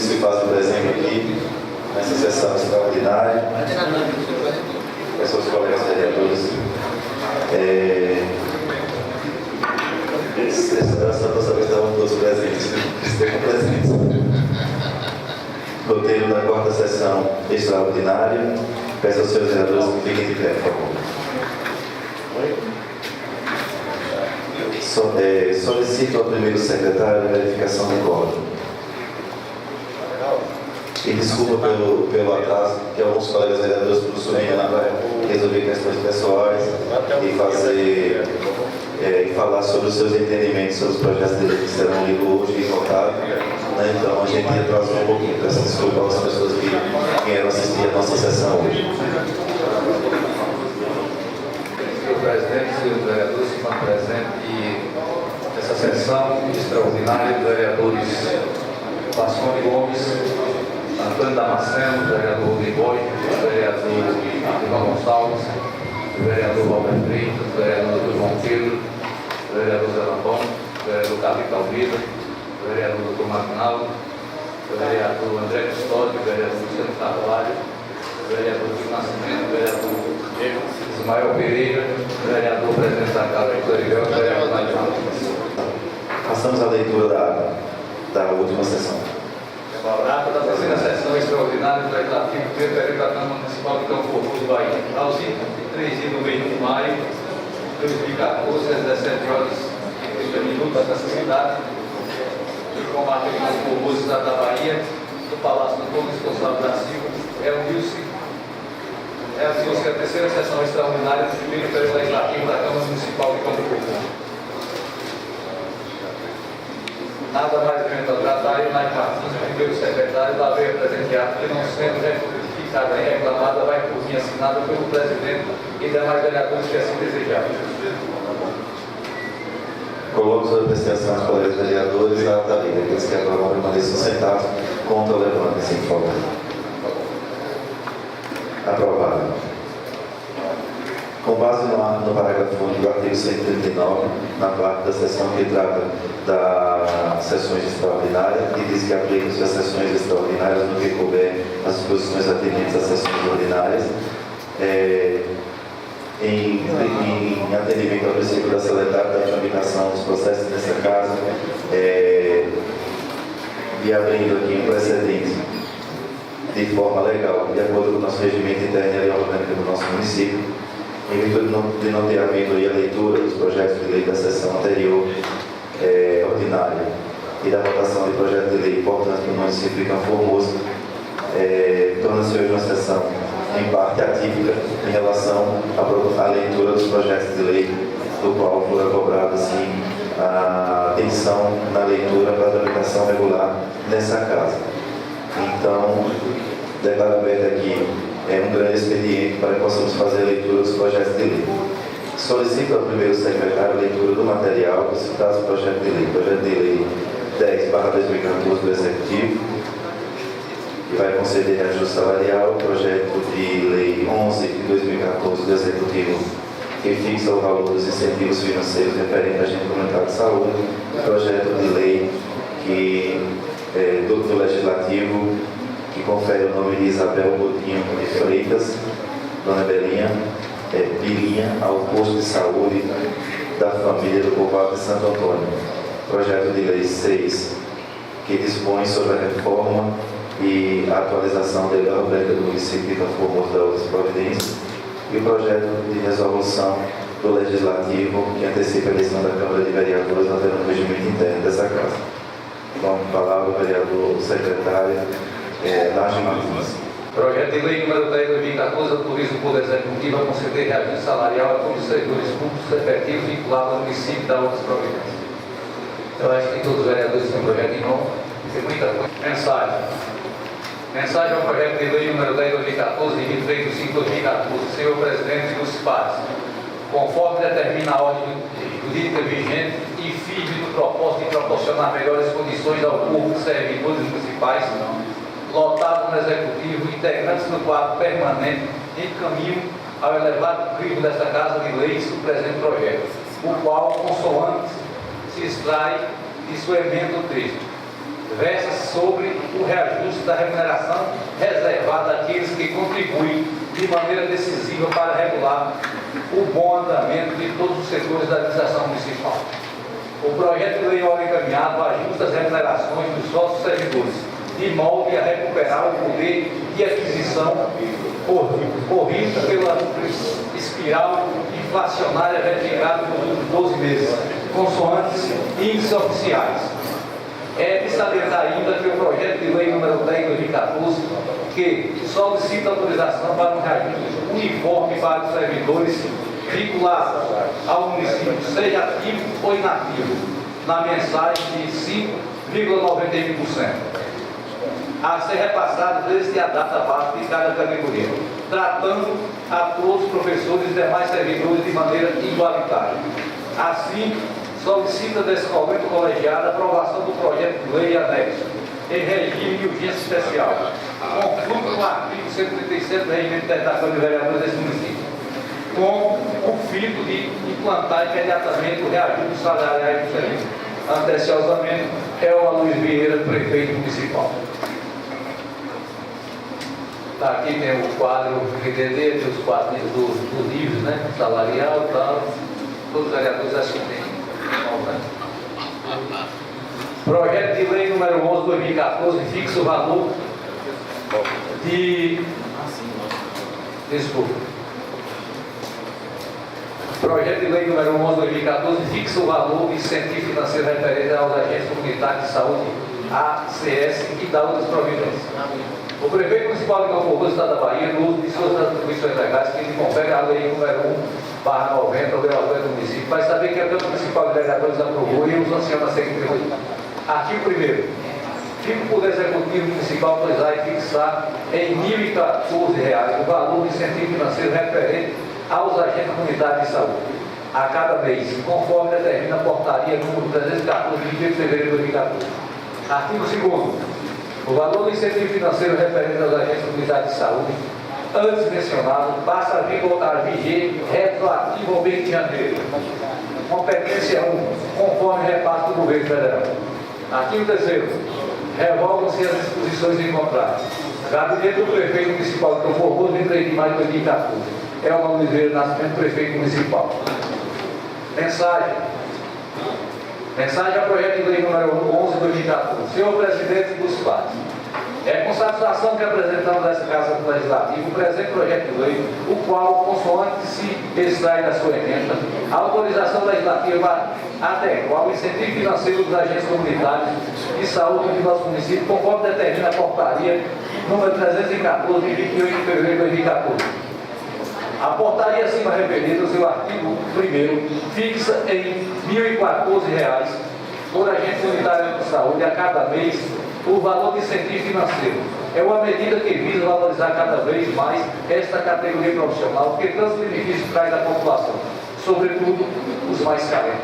se fazem presente aqui, nessa sessão extraordinária, seus colegas vereadores. Dessa vez estavam todos presentes, estejam presentes. Roteiro da quarta sessão extraordinária. Peço aos seus vereadores que fiquem de pé, por favor. Solicito ao primeiro secretário a verificação do quórum. E desculpa pelo atraso, que alguns colegas vereadores por submanhã resolver questões pessoais e falar sobre os seus entendimentos sobre os projetos de lei que serão lidos hoje e votados. Então a gente atrasou um pouquinho. Peço desculpa às pessoas que vieram assistir a nossa sessão hoje. Senhor presidente, senhores vereadores, que estão presentes nessa sessão extraordinária, vereadores Vasconde Gomes, Antônio Damasceno, vereador Libói, vereador Ivan Gonçalves, vereador Robert Freitas, vereador João Pedro, vereador Zé Lambão, vereador Carlito Almeida, vereador Dr. Magnaldo, vereador André Custódio, vereador Luciano Carvalho, vereador Gil Nascimento, vereador Ismael Pereira, vereador presidente da Casa de Florivel, vereador Naimar. Passamos à leitura da última sessão. Ata da terceira sessão extraordinária do Legislativo do Referendo da Câmara Municipal de Campo Formoso, Bahia. Aos 23 dias do mês de maio de 2014, às 17 horas e 30 minutos, nessa cidade, de comarca de Campo Formoso, estado da Bahia, do Palácio do Povo Responsável da Silva, reuniu-se a terceira sessão extraordinária do primeiro período legislativo da Câmara Municipal de Campo Formoso. Nada mais urgente a tratar, e mais Martins, primeiro secretário, da lei presenteada, que não sendo retificada e reclamada, vai por mim assinada pelo presidente e demais vereadores que assim desejarem. Coloco sob apreciação aos colegas vereadores a ata livre. Aqueles que aprovam permaneçam sentados, contra levantem-se, por favor. Aprovado. Com base no parágrafo único do artigo 139, na parte da sessão que trata das sessões extraordinárias, que diz que aplica-se às sessões extraordinárias no que couber as disposições atinentes às sessões ordinárias, em atendimento ao princípio da celeridade da tramitação dos processos nessa casa, e abrindo aqui um precedente de forma legal, de acordo com o nosso regimento interno e a lei orgânica do nosso município, em virtude de não ter havido a leitura dos projetos de lei da sessão anterior ordinária e da votação de projeto de lei importante para o município de Campo Formoso, torna-se hoje uma sessão em parte atípica em relação à leitura dos projetos de lei, do qual foi cobrada assim, a atenção na leitura para a tramitação regular nessa casa. Então, declaro aberto aqui um grande expediente para que possamos fazer a leitura dos projetos de lei. Solicito ao primeiro secretário a leitura do material que se traz o projeto de lei 10/2014 do Executivo, que vai conceder reajuste salarial, o projeto de lei 11 de 2014 do Executivo, que fixa o valor dos incentivos financeiros referentes à agente comunitário de saúde, o projeto de lei do Legislativo, que confere o nome de Isabel Coutinho de Freitas, Dona Belinha, Pilinha, ao posto de saúde da família do povoado de Santo Antônio. Projeto de lei 6, que dispõe sobre a reforma e a atualização da lei orgânica do município de Campo Formoso da outras providências. E o projeto de resolução do Legislativo, que antecipa a eleição da Câmara de Vereadores no regimento interno dessa casa. Com a palavra, o vereador secretário Nájio Martins. Projeto de lei número 10 de 2014 autoriza o Poder Executivo a conceder reajuste salarial a todos os servidores públicos efetivos vinculados ao município da outras providências. Eu acho que todos os vereadores têm um projeto em mão, tem muita coisa. Mensagem ao projeto de lei número 10 de 2014, de 23 de 5 de 2014. Senhor Presidente e Lúcio Paz, conforme determina a ordem jurídica vigente e firme no propósito de proporcionar melhores condições ao público de servidores municipais lotado no Executivo, integrantes do quadro permanente em caminho ao elevado crivo desta Casa de Leis do presente projeto, o qual, consoante, se extrai de sua emenda do texto. versa sobre o reajuste da remuneração reservada àqueles que contribuem de maneira decisiva para regular o bom andamento de todos os setores da administração municipal. O projeto de lei ora encaminhado ajusta as remunerações dos sócios servidores, de modo a recuperar o poder de aquisição corrido pela espiral inflacionária verificada nos últimos 12 meses, consoantes índices oficiais. É de salientar ainda que o projeto de lei número 10 de 2014, que solicita autorização para um reajuste uniforme para os servidores vinculados ao município, seja ativo ou inativo, na mensagem de 5,91%, a ser repassado desde a data base de cada categoria, tratando a todos os professores e demais servidores de maneira igualitária. Assim, solicita desse momento colegiado a aprovação do projeto de lei anexo em regime de urgência especial, conforme com o artigo 137 do regimento da Câmara de Vereadores desse município, com o fito de implantar imediatamente o reajuste salarial do serviço. Anteciosamente, é o Luiz Vieira, prefeito municipal. Tá, aqui tem o quadro PDD, tem os quadros dos níveis, né? Salarial e tal. Todos os vereadores acho que tem. Projeto de lei número 11 de 2014 fixa o valor de. Desculpa. Projeto de lei número 11 de 2014 fixa o valor de incentivo financeiro referente aos agentes comunitários de saúde, ACS, e da outras providências. O prefeito municipal de Campo Roso, Estado da Bahia, no uso de suas atribuições legais, que lhe confere a lei número 1/90, do do município, vai saber que a Câmara Municipal de Vereadores aprovou e os sanciona a seguinte lei. Artigo 1º. Fica o Poder Executivo Municipal autorizar e fixar em R$ 1.014 o valor de incentivo financeiro referente aos agentes comunitários de saúde, a cada mês, conforme determina a portaria número 314, de 20 de fevereiro de 2014. Artigo 2º. O valor do incentivo financeiro referente aos agentes comunitários de saúde, antes mencionado, passa a viger retroativo ao mês de janeiro. Competência 1, conforme repasse do governo federal. Artigo 3º. Revogam-se as disposições em contrato. Gabinete do prefeito municipal de Campo Roso, 23 de maio de 2014. É o Luiz Vieira Nascimento, prefeito municipal. Mensagem ao projeto de lei número 11 de 2014. Senhor presidente dos pares, é com satisfação que apresentamos a essa Casa Legislativa o presente projeto de lei, o qual, consoante se extrai da sua emenda, a autorização legislativa adequa o incentivo financeiro dos agentes comunitários de saúde do nosso município, conforme determina a portaria número 314, de 28 de fevereiro de 2014. A portaria acima referida, o seu artigo 1º, fixa em R$ 1.014 por agente comunitário de saúde a cada mês o valor de incentivo financeiro. É uma medida que visa valorizar cada vez mais esta categoria profissional, que tantos benefícios traz à população, sobretudo os mais carentes.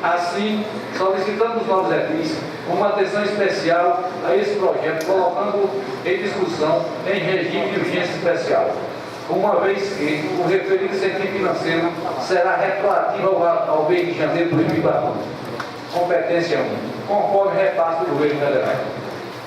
Assim, solicitamos os novos edis uma atenção especial a esse projeto, colocando em discussão em regime de urgência especial, uma vez que o referido incentivo financeiro será retroativo ao mês de janeiro de 2014. Competência 1, conforme repasse do governo federal.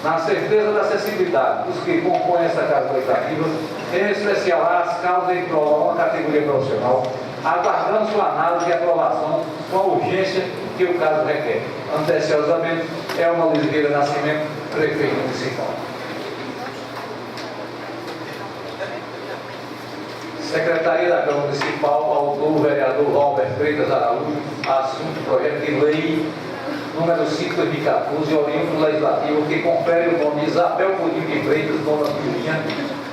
Na certeza da acessibilidade dos que compõem essa Casa Legislativa, em especial às causas em prol a uma categoria profissional, aguardando sua análise e aprovação com a urgência que o caso requer. Anteciosamente, é uma Luiz Vieira Nascimento, prefeito municipal. Secretaria da Câmara Municipal, autor o vereador Robert Freitas Araújo, assunto projeto de lei número 5 de 2014, oriundo legislativo, que confere o nome de Isabel Coutinho de Freitas, dona Pilinha,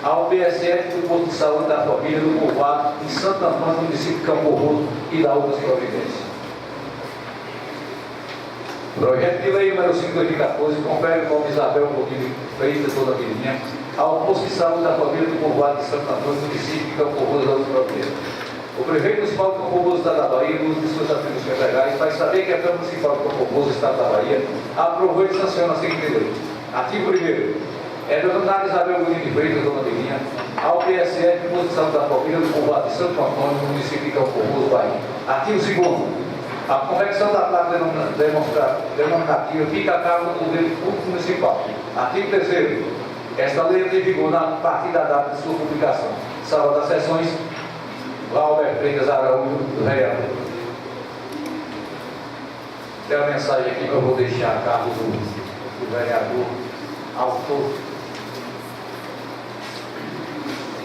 ao PSF do Posto de Saúde da Família do Povoado, em Santo Antônio, município de Campo Roso, e da outras providências. Projeto de lei número 5 de 2014, confere o nome de Isabel Coutinho de Freitas, dona Pilinha, ao Posto de Saúde da Família do Povoado de Santo Antônio, município de Campo Roso, e da outras providências. O prefeito municipal de Campo Roso, Estado da Bahia, no uso de suas atribuições legais, faz saber que a Câmara Municipal de Campo Roso, Estado da Bahia, aprovou e sanciona a seguinte lei. Artigo 1º. É denominada Isabel Coutinho de Freitas, dona Pilinha, ao PSF, Posto de Saúde da Família do Povoado de Santo Antônio, no município de Campo Roso, Bahia. Artigo 2º. A confecção da placa demonstrativa fica a cargo do governo público municipal. Artigo 3º. Esta lei entra em vigor a partir da data de sua publicação. Sala das Sessões, Valber Freitas Araújo, vereador. Tem uma mensagem aqui que eu vou deixar a cargo do vereador autor.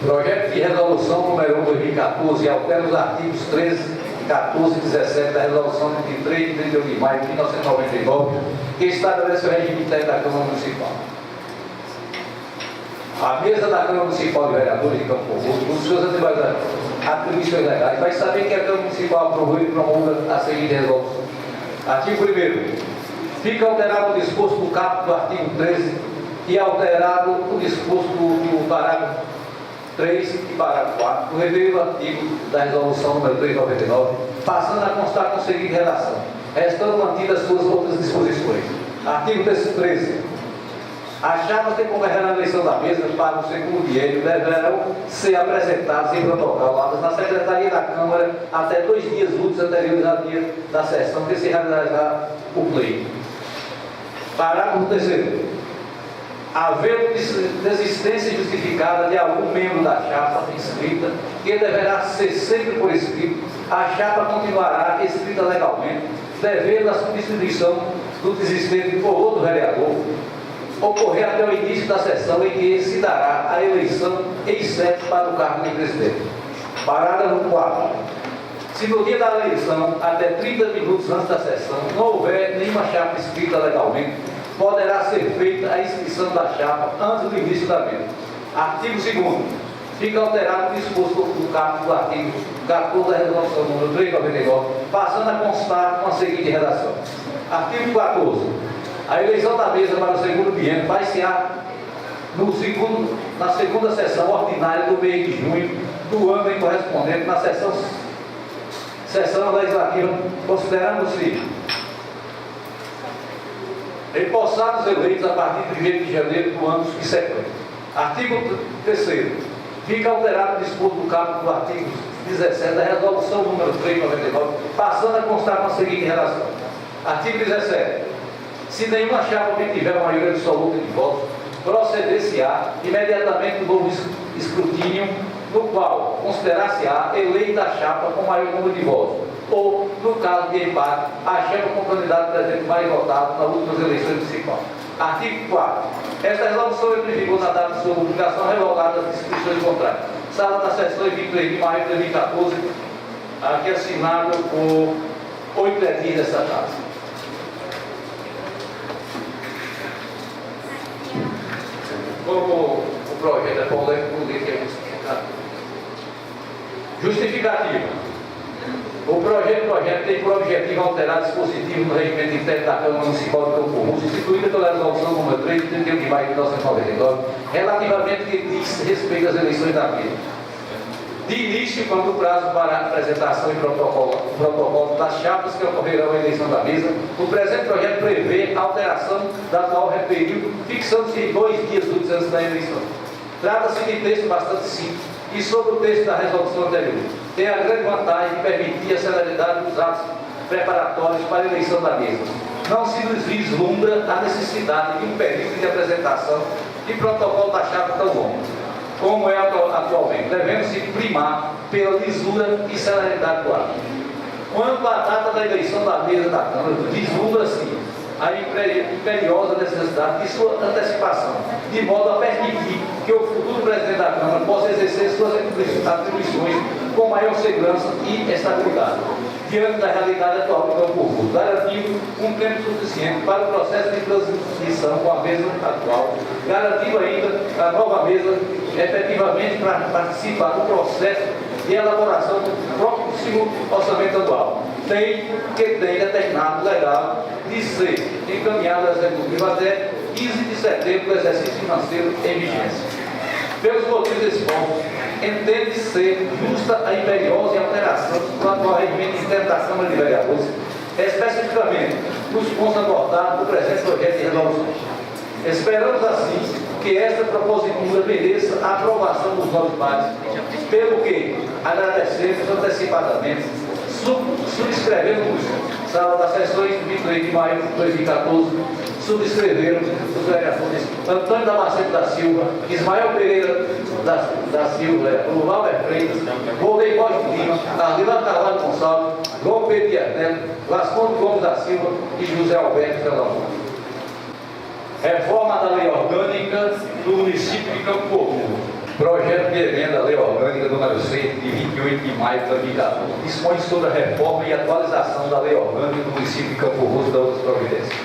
Projeto de resolução número 1 de 2014 altera os artigos 13, 14 e 17 da resolução de 23 de 31 de maio de 1999, que estabelece o regime interno da Câmara Municipal. A mesa da Câmara Municipal de Vereadores de Campo Roso, com suas atribuições legais, vai saber que a Câmara Municipal aprovou e promulga a seguinte resolução. Artigo 1º. Fica alterado o disposto do caput do artigo 13 e alterado o disposto do parágrafo 3 e parágrafo 4, do referido artigo da resolução número 399, passando a constar com a seguinte redação, restando mantidas suas outras disposições. Artigo 13. As chapas que concorrerão à eleição da mesa para o segundo biênio deverão ser apresentadas e protocoladas na Secretaria da Câmara até 2 dias úteis anteriores ao dia da sessão que se realizará o pleito. Parágrafo 3º. Havendo desistência justificada de algum membro da chapa inscrita, que deverá ser sempre por escrito, a chapa continuará escrita legalmente, devendo a substituição do desistente por outro vereador ocorrer até o início da sessão em que se dará a eleição, exceto para o cargo de presidente. Parágrafo 4. Se no dia da eleição, até 30 minutos antes da sessão, não houver nenhuma chapa escrita legalmente, poderá ser feita a inscrição da chapa antes do início da mesa. Artigo 2º. Fica alterado o disposto do caput do artigo 14 da resolução número 399, passando a constar com a seguinte redação. Artigo 14. A eleição da mesa para o segundo biênio vai-se-á na segunda sessão ordinária do mês de junho do ano em correspondente na sessão legislativa, considerando-se empossados eleitos a partir de 1º de janeiro do ano subsequente. Artigo 3º. Fica alterado o disposto do caput do artigo 17 da resolução número 399, passando a constar com a seguinte redação. Artigo 17. Se nenhuma chapa obtiver a maioria absoluta de votos, proceder-se-á imediatamente do novo escrutínio, no qual considerar-se-á eleita a chapa com maior número de votos, ou, no caso de empate, a chapa com o candidato presente mais votado nas últimas eleições municipais. Artigo 4. Esta resolução entra em vigor na data de sua publicação, revogada as disposições contrárias. Sala das Sessões, 23 de maio de 2014, aqui assinado por 8 edis desta casa. Como o projeto é polêmico, por que é justificativa. O projeto tem por objetivo alterar dispositivo no regimento interno da Câmara Municipal de Campo Roso, instituída pela resolução número 3 de 31 de maio de 1999, relativamente que diz respeito às eleições da mesa. De início, quando o prazo para apresentação e protocolo das chapas que ocorrerão à eleição da mesa, o presente projeto prevê a alteração da atual período, fixando-se em 2 dias úteis antes da eleição. Trata-se de texto bastante simples e sobre o texto da resolução anterior. Tem a grande vantagem de permitir a celeridade dos atos preparatórios para a eleição da mesa. Não se nos vislumbra a necessidade de um período de apresentação e protocolo da chapa tão longo, como é atualmente, devendo-se primar pela lisura e celeridade do ato. Quanto à data da eleição da mesa da Câmara, vislumbra-se a imperiosa necessidade de sua antecipação, de modo a permitir que o futuro presidente da Câmara possa exercer suas atribuições com maior segurança e estabilidade, diante da realidade atual do Campo Roso, garantindo um tempo suficiente para o processo de transição com a mesa atual, garantindo ainda a nova mesa efetivamente para participar do processo de elaboração do próximo orçamento anual, tem determinado legal de ser encaminhado ao Executivo até 15 de setembro do exercício financeiro em vigência. Pelos motivos expostos, entende ser justa a imperiosa alteração do atual regimento interno da Câmara de Vereadores, especificamente nos pontos abordados no presente projeto de resolução. Esperamos assim que esta propositura mereça a aprovação dos novos pares, pelo que agradecemos antecipadamente subscrevendo sala das sessões 23 de maio de 2014, subscreveram os vereadores Antônio Damasceno da Silva, Ismael Pereira da Silva, o Valber Freitas, Volney Borges Lima, Ardila Carvalho Gonçalves, João Pedro Dias Neto, Vasconde Gomes da Silva e José Alberto Felamon. Reforma da Lei Orgânica do município de Campo Comum. Projeto de emenda à Lei Orgânica número 6, de 28 de maio de 2014. Dispõe sobre a reforma e atualização da Lei Orgânica do município de Campo Roso e da outras providências.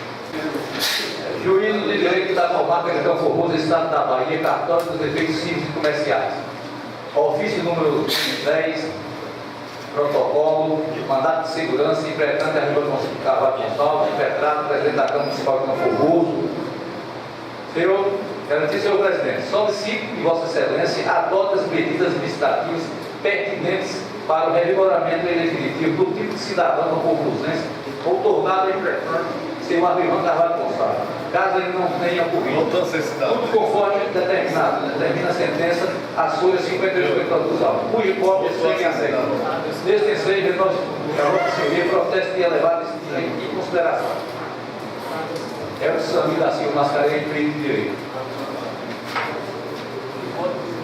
Juízo de Direito da Comarca de Campo Roso, Estado da Bahia, cartório dos efeitos cívicos e comerciais. Ofício número 10, protocolo, mandato de segurança, impetrante Arnaldo Carvalho Gonçalves, impetrado, presidente da Câmara Municipal de Campo Roso. Garantir, senhor presidente, solicito que Vossa Excelência adote as medidas administrativas pertinentes para o revigoramento em definitivo do tipo de cidadão campo-cruzense outorgado em prefeito, senhor Arnaldo Carvalho Gonçalves, caso ele não tenha ocorrido, tudo conforme determina a sentença, a folha 58 dos autos, cuja cópia segue a seguir. Neste ensejo, nós protesto e elevado em consideração. É o Samir da Silva Mascarenhas, de Direito.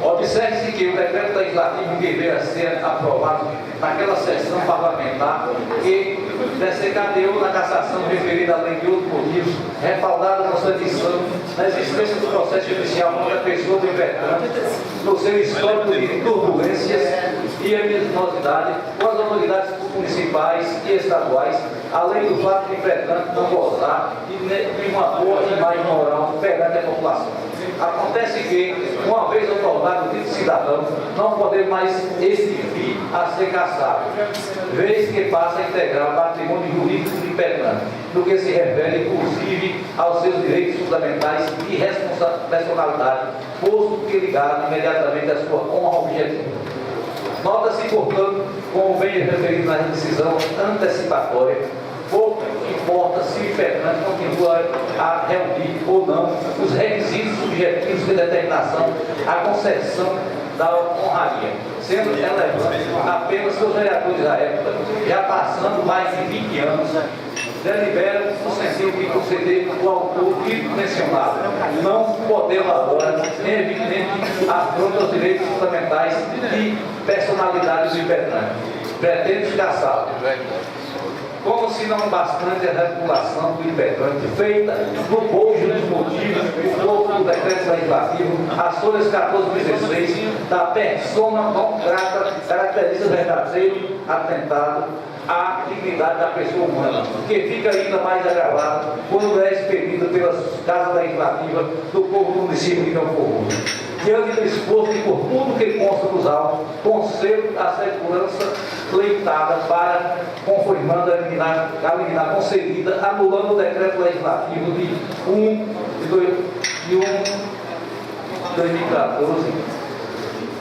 Observe-se que o decreto legislativo deverá ser aprovado naquela sessão parlamentar que desencadeou na cassação referida à lei de outros motivos, respaldada na Constituição, na existência do processo judicial contra a pessoa do impetrante, no seu histórico de turbulências e emissinosidade com as autoridades municipais e estaduais, além do fato de impetrante não gozar de uma boa imagem moral perante a população. Acontece que, uma vez otorgado o título de cidadão, não podemos mais exigir a ser cassado, vez que passa a integrar o patrimônio jurídico do impetrante, no que se refere, inclusive, aos seus direitos fundamentais e personalidade, posto que ligado imediatamente à sua honra objetiva. Nota-se, portanto, como bem referido na decisão antecipatória, pouco importa se o impetrante continua a reunir ou não os requisitos subjetivos de determinação à concessão da honraria, sendo relevante apenas que os vereadores da época, já passando mais de 20 anos, deliberam no sentido de conceder o autor título mencionado, não podendo agora, nem evidente, afronta os direitos fundamentais e personalidades do impetrante. Pretende cassá-lo. Como se não bastante a regulação do impetrante feita no bojo dos motivos do corpo do decreto legislativo, as folhas 14/16 da persona não grata caracteriza verdadeiro atentado à dignidade da pessoa humana, que fica ainda mais agravado quando é expedido pela Casa Legislativa do povo do município de Campo Roso. Diante do esforço e por tudo que consta nos autos, concedo a segurança pleitada para, conformando a liminar concedida, anulando o decreto legislativo de 1 de 2014,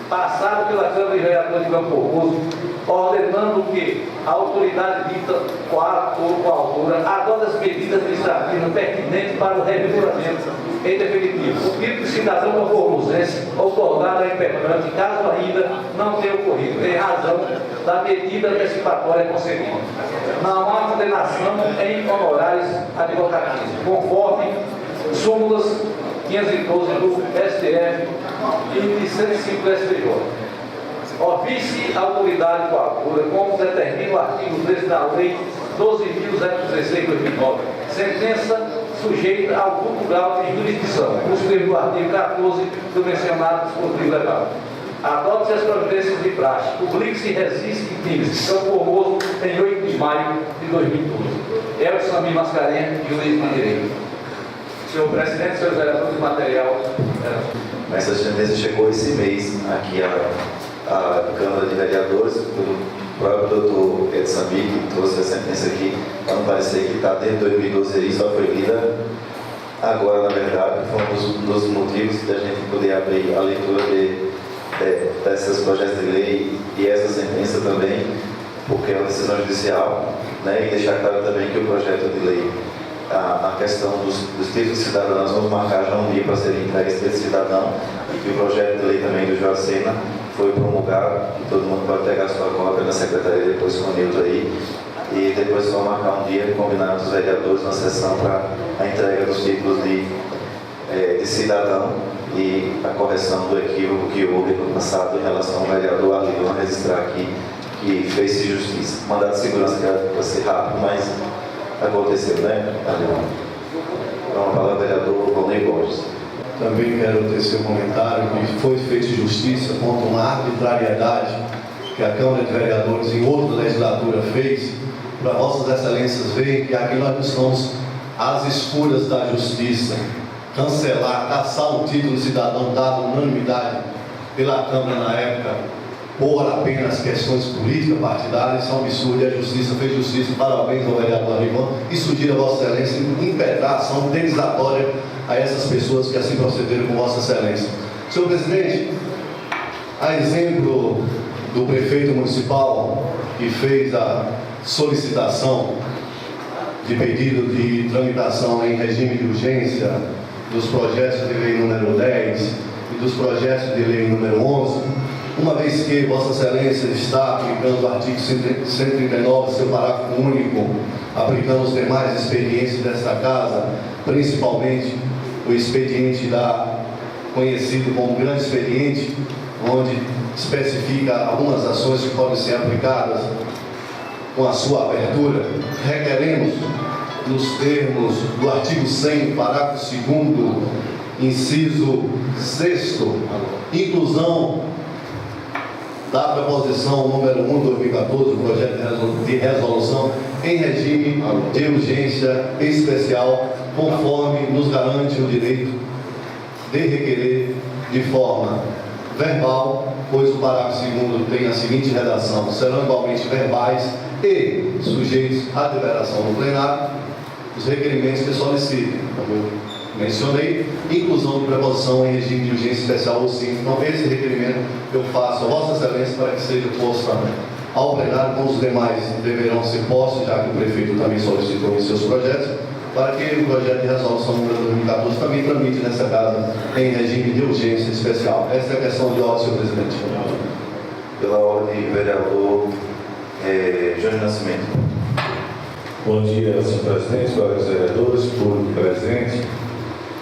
passado pela Câmara de Vereadores de Campo Roso, ordenando que a autoridade dita com a autora adote as medidas administrativas pertinentes para o revigoramento em definitivo. O título de cidadão campo-rosense outorgado a impetrante, caso ainda não tenha ocorrido, em razão da medida antecipatória concedida. Não há condenação em honorários advocatícios, conforme súmulas 512 do STF e de 105 do STJ. Oficie a autoridade coatora, como determina o artigo 13 da Lei 12.016/2009, sentença sujeita ao duplo grau de jurisdição, nos termos do artigo 14 do mencionado dispositivo legal. Adote-se as providências de praxe, publique-se resiste e times, Campo Roso, em 8 de maio de 2012. É o Samir Mascarenhas, juiz de direito. Senhor presidente, senhores vereadores de material. Essa sentença chegou esse mês aqui à Câmara de Vereadores, pelo próprio doutor Edson Samir, que trouxe a sentença aqui, para não parecer que está desde 2012 aí, só foi lida agora, na verdade. Foi um dos motivos da gente poder abrir a leitura desses projetos de lei e essa sentença também, porque é uma decisão judicial, né, e deixar claro também que o projeto de lei, a questão dos títulos de cidadão, nós vamos marcar já um dia para serem entregues títulos de cidadão, e que o projeto de lei também do Joacena foi promulgado, que todo mundo pode pegar a sua cópia na secretaria depois com o Nilton aí, e depois só marcar um dia e combinar com os vereadores na sessão para a entrega dos títulos de cidadão e a correção do equívoco que houve no passado em relação ao vereador Arlindo, registrar aqui que fez-se justiça. Mandato de segurança que era para ser rápido, mas aconteceu, né, Arlindo? Então, a palavra vereador Valnei Borges. Também quero tecer um comentário que foi feita justiça contra uma arbitrariedade que a Câmara de Vereadores em outra legislatura fez, para Vossas Excelências verem que aqui nós estamos às escuras da justiça. Cancelar, caçar um título de cidadão dado unanimidade pela Câmara na época, por apenas questões políticas, partidárias, isso é um absurdo, e a Justiça fez justiça. Parabéns ao vereador Arlindo. E sugiro a Vossa Excelência impetrar a ação indenizatória a essas pessoas que assim procederam com Vossa Excelência. Senhor Presidente, a exemplo do prefeito municipal que fez a solicitação de pedido de tramitação em regime de urgência dos projetos de lei número 10 e dos projetos de lei número 11, uma vez que Vossa Excelência está aplicando o artigo 139, seu parágrafo único, aplicando os demais expedientes desta Casa, principalmente o expediente conhecido como grande expediente, onde especifica algumas ações que podem ser aplicadas com a sua abertura, requeremos, nos termos do artigo 100, parágrafo 2º, inciso 6º, inclusão da proposição número 1 de 2014, do projeto de resolução, em regime de urgência especial, conforme nos garante o direito de requerer de forma verbal, pois o parágrafo 2º tem a seguinte redação: serão igualmente verbais e sujeitos à deliberação do plenário os requerimentos que solicitem. Eu mencionei inclusão de preposição em regime de urgência especial ou sim. Então, esse requerimento eu faço a Vossa Excelência para que seja posto ao plenário, com os demais deverão ser postos, já que o prefeito também solicitou em seus projetos, para que o projeto de resolução número 2014 também tramite nessa Casa em regime de urgência especial. Essa é a questão de ordem, senhor presidente. Pela ordem, vereador Júnior Nascimento. Bom dia, senhor presidente, colegas vereadores, público presente.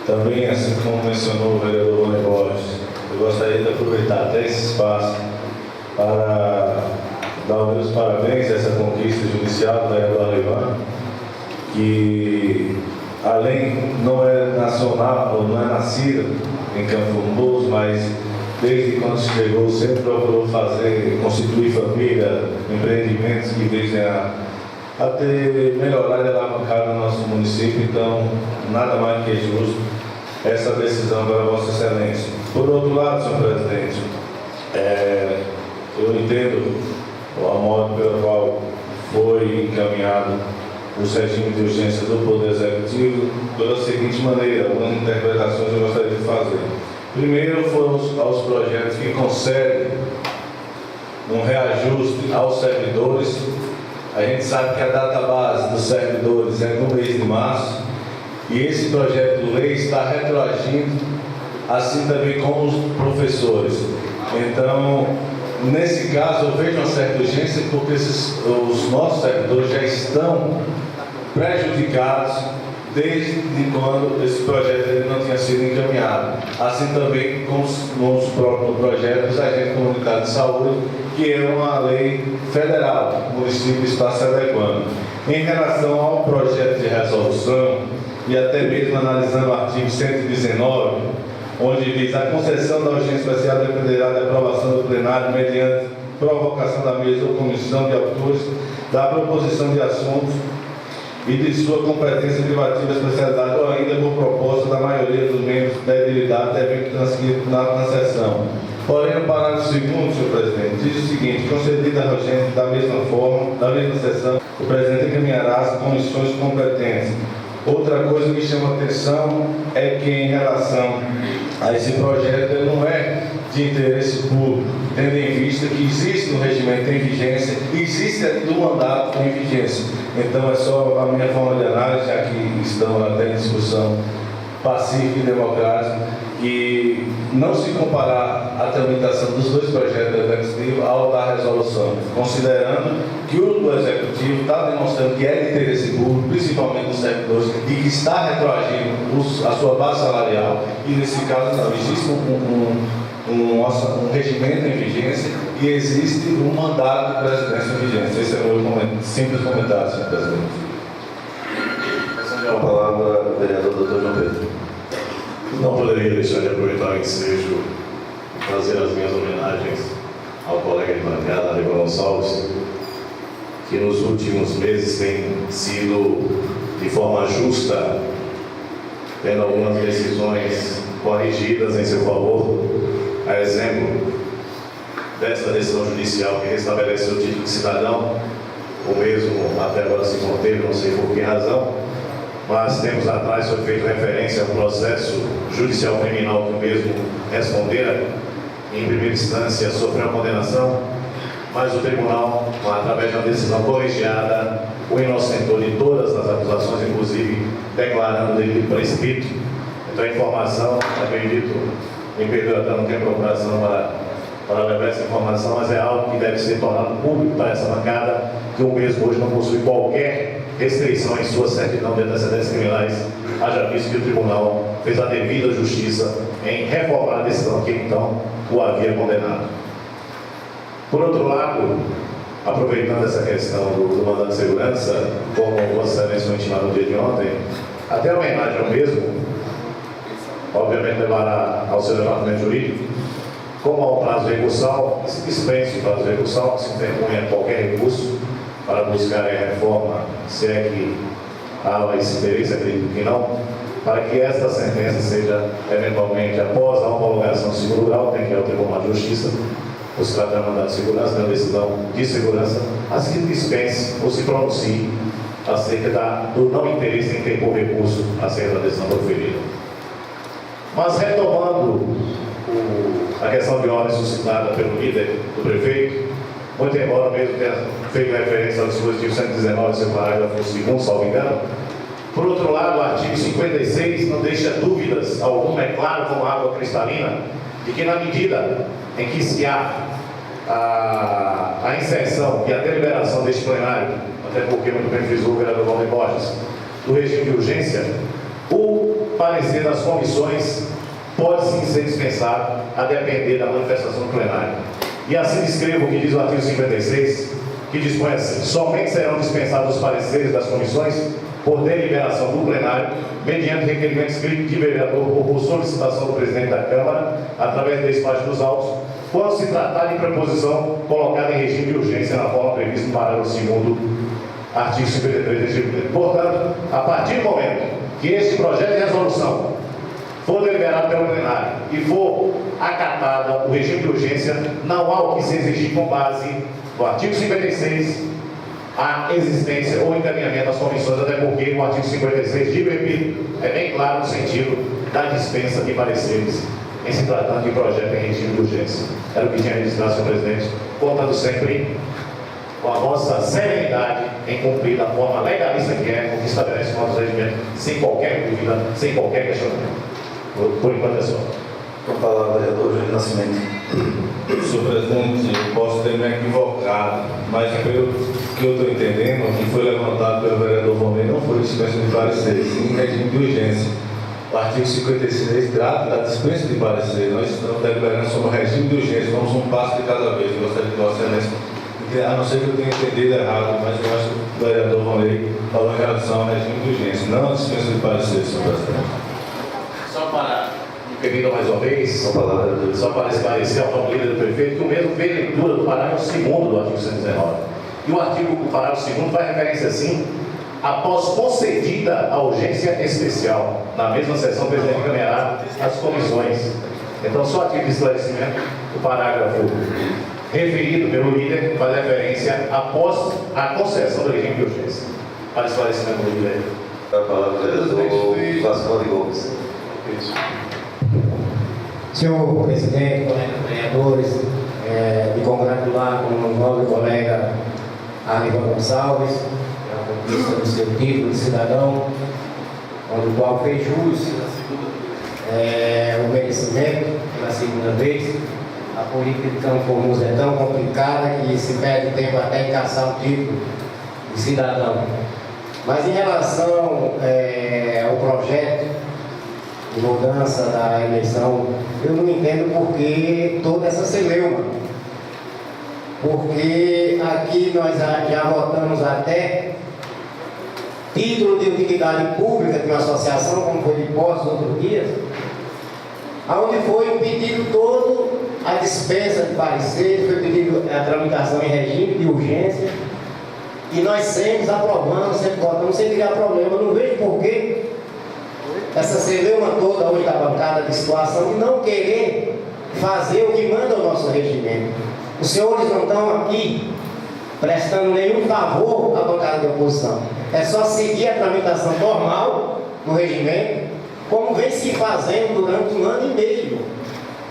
Também, assim como mencionou o vereador Valnei Borges, eu gostaria de aproveitar até esse espaço para dar os meus parabéns a essa conquista judicial do vereador Arlindo, que além não é nacional, ou não é nascida em Campo Formoso, mas desde quando chegou sempre procurou constituir família, empreendimentos que visem a ter melhorado e alavancado no nosso município. Então, nada mais que justo essa decisão para Vossa Excelência. Por outro lado, senhor presidente, eu entendo o modo pelo qual foi encaminhado os regimes de urgência do Poder Executivo pela seguinte maneira: algumas interpretações eu gostaria de fazer. Primeiro, foram aos projetos que concedem um reajuste aos servidores. A gente sabe que a data base dos servidores é no mês de março, e esse projeto de lei está retroagindo, assim também como os professores. Então, nesse caso, eu vejo uma certa urgência, porque os nossos servidores já estão prejudicados desde quando esse projeto não tinha sido encaminhado. Assim também com os próprios projetos dos agentes comunitários de saúde, que é uma lei federal, o município está se adequando. Em relação ao projeto de resolução, e até mesmo analisando o artigo 119, onde diz: a concessão da urgência especial dependerá da aprovação do plenário mediante provocação da mesa ou comissão de autores da proposição de assuntos e de sua competência privativa, especialidade ou ainda por proposta da maioria dos membros da idilidade devem transcrito na sessão. Porém, no parágrafo 2º, senhor presidente, diz o seguinte: concedida a urgência da mesma forma, da mesma sessão, o presidente encaminhará as comissões competentes. Outra coisa que chama atenção é que, em relação a esse projeto, ele não é de interesse público, tendo em vista que existe um regimento em vigência, existe do mandato em vigência. Então, é só a minha forma de análise, já que estamos até em discussão pacífico e democrático, e não se comparar a tramitação dos dois projetos do Executivo ao da resolução, considerando que o do Executivo está demonstrando que é de interesse público, principalmente dos servidores, e que está retroagindo a sua base salarial, e nesse caso não, existe um regimento em vigência e existe um mandato de presidência em vigência. Esse é o meu simples comentário, senhor presidente. Com a palavra, o vereador Dr. João Pedro. Não poderia deixar de aproveitar o ensejo e fazer as minhas homenagens ao colega de bancada, Aníbal Gonçalves, que nos últimos meses tem sido, de forma justa, tendo algumas decisões corrigidas em seu favor, a exemplo desta decisão judicial que restabelece o título de cidadão, o mesmo até agora se conteve, não sei por que razão, mas tempos atrás foi feita referência ao processo judicial criminal que o mesmo respondera, em primeira instância sofreu a condenação, mas o tribunal, através de uma decisão colegiada, o inocentou de todas as acusações, inclusive declarando delito prescrito. Então a informação, acredito, me perdoa, não tenho procuração para levar essa informação, mas é algo que deve ser tornado público para essa bancada, que o mesmo hoje não possui qualquer restrição em sua certidão de antecedentes criminais, haja visto que o tribunal fez a devida justiça em reformar a decisão que então o havia condenado. Por outro lado, aproveitando essa questão do mandado de segurança, como Vossa Excelência foi intimado no dia de ontem, até a homenagem ao mesmo, obviamente levará ao seu departamento jurídico, como há um prazo recursal, se dispense o prazo recursal, se interpunha qualquer recurso para buscar a reforma, se é que há esse interesse, acredito que não, para que esta sentença seja, eventualmente, após a homologação do segundo grau, tem que ir ao Tribunal de Justiça, ou se trata de mandado de segurança, da decisão de segurança, assim que dispense ou se pronuncie acerca do não interesse em interpor recurso acerca da decisão proferida. Mas retomando a questão de ordem suscitada pelo líder do prefeito, muito embora mesmo tenha feito referência ao dispositivo 119, seu parágrafo 2º, salvo engano, por outro lado, o artigo 56 não deixa dúvidas alguma, é claro como água cristalina, de que na medida em que se há a inserção e a deliberação deste plenário, até porque muito bem frisou o vereador Valdir Borges, do regime de urgência, o parecer das comissões pode sim ser dispensado a depender da manifestação do plenário. E assim descrevo o que diz o artigo 56, que dispõe assim: somente serão dispensados os pareceres das comissões por deliberação do plenário, mediante requerimento escrito de vereador ou por solicitação do presidente da Câmara, através do despacho dos autos, quando se tratar de preposição colocada em regime de urgência na forma prevista no parágrafo 2º, artigo 53 deste regimento. Portanto, a partir do momento que este projeto de resolução for deliberado pelo plenário e for acatada o regime de urgência, não há o que se exigir com base no artigo 56 a existência ou encaminhamento das comissões, até porque o artigo 56, digo e repito, é bem claro no sentido da dispensa de pareceres em se tratando de projeto em regime de urgência. Era o que tinha registrado, senhor presidente, contando sempre com a vossa serenidade em cumprir da forma legalista que é, o que estabelece o nosso regimento, sem qualquer dúvida, sem qualquer questionamento. Por enquanto é só. Com a palavra, vereador Júlio Nascimento. Senhor presidente, eu posso ter me equivocado, mas pelo que eu estou entendendo, o que foi levantado pelo vereador Romeu não foi dispensa de parecer, sim regime de urgência. O artigo 56 trata da dispensa de parecer. Nós estamos deliberando sobre o regime de urgência, vamos um passo de cada vez. Eu gostaria de Vossa Excelência, a não ser que eu tenha entendido errado, mas eu acho que o vereador Romeu falou em relação ao regime de urgência, não a dispensa de parecer, senhor presidente. Só para me permitam mais uma vez, só para esclarecer ao novo líder do prefeito, que o mesmo fez leitura do parágrafo 2º do artigo 119. E o parágrafo 2º faz referência assim: após concedida a urgência especial, na mesma sessão, o presidente encaminhará as comissões. Então, só a título de esclarecimento, o parágrafo referido pelo líder faz referência após a concessão do regime de urgência. Para esclarecimento do líder. A palavra, vereador Vasconde Gomes. Senhor presidente, colegas vereadores, me congratular com o nobre colega Aníbal Gonçalves, pela conquista do seu título de cidadão. onde o qual fez jus o merecimento pela segunda vez. A política de Campo Formoso é tão complicada que se perde tempo até em caçar o título de cidadão. Mas em relação ao projeto de mudança da eleição, eu não entendo por que toda essa celeuma. Porque aqui nós já votamos até título de utilidade pública de uma associação, como foi de posse outros dias, onde foi pedido todo a dispensa de parecer, foi pedido a tramitação em regime de urgência, e nós sempre aprovamos, sempre votamos, sem criar problema. Eu não vejo por que essa celeuma toda hoje da bancada de situação de não querer fazer o que manda o nosso regimento. Os senhores não estão aqui prestando nenhum favor à bancada de oposição. É só seguir a tramitação normal no regimento, como vem se fazendo durante 1 ano e meio.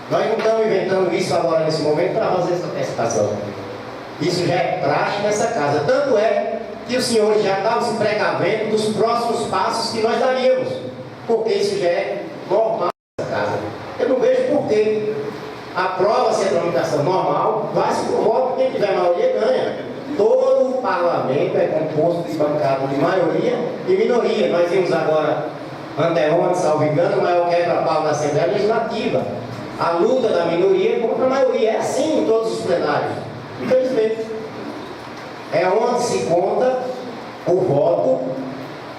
Nós não estamos inventando isso agora nesse momento para fazer essa testação. Isso já é praxe nessa casa. Tanto é que os senhores já estavam se precavendo dos próximos passos que nós daríamos, porque isso já é normal nessa casa. Eu não vejo por que aprova-se a tramitação normal, vai-se por voto, quem tiver maioria ganha. Todo o parlamento é composto de bancada de maioria e minoria. Nós vimos agora, anteontem, salvo engano, o maior quebra-pau da Assembleia Legislativa. A luta da minoria contra a maioria. É assim em todos os plenários. Infelizmente. É onde se conta o voto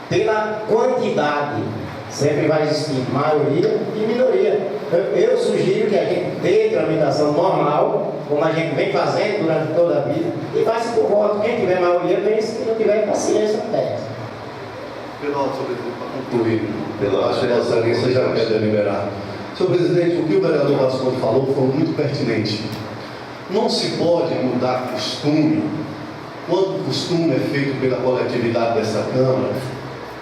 pela quantidade. Sempre vai existir maioria e minoria. Eu sugiro que a gente dê tramitação normal, como a gente vem fazendo durante toda a vida, e faça por voto. Quem tiver maioria, vence. Quem não tiver paciência, perde. Senhor presidente, para concluir, acho que a Vossa Excelência já quer deliberar. Senhor presidente, o que o vereador Vasconde falou foi muito pertinente. Não se pode mudar costume, quando o costume é feito pela coletividade dessa Câmara,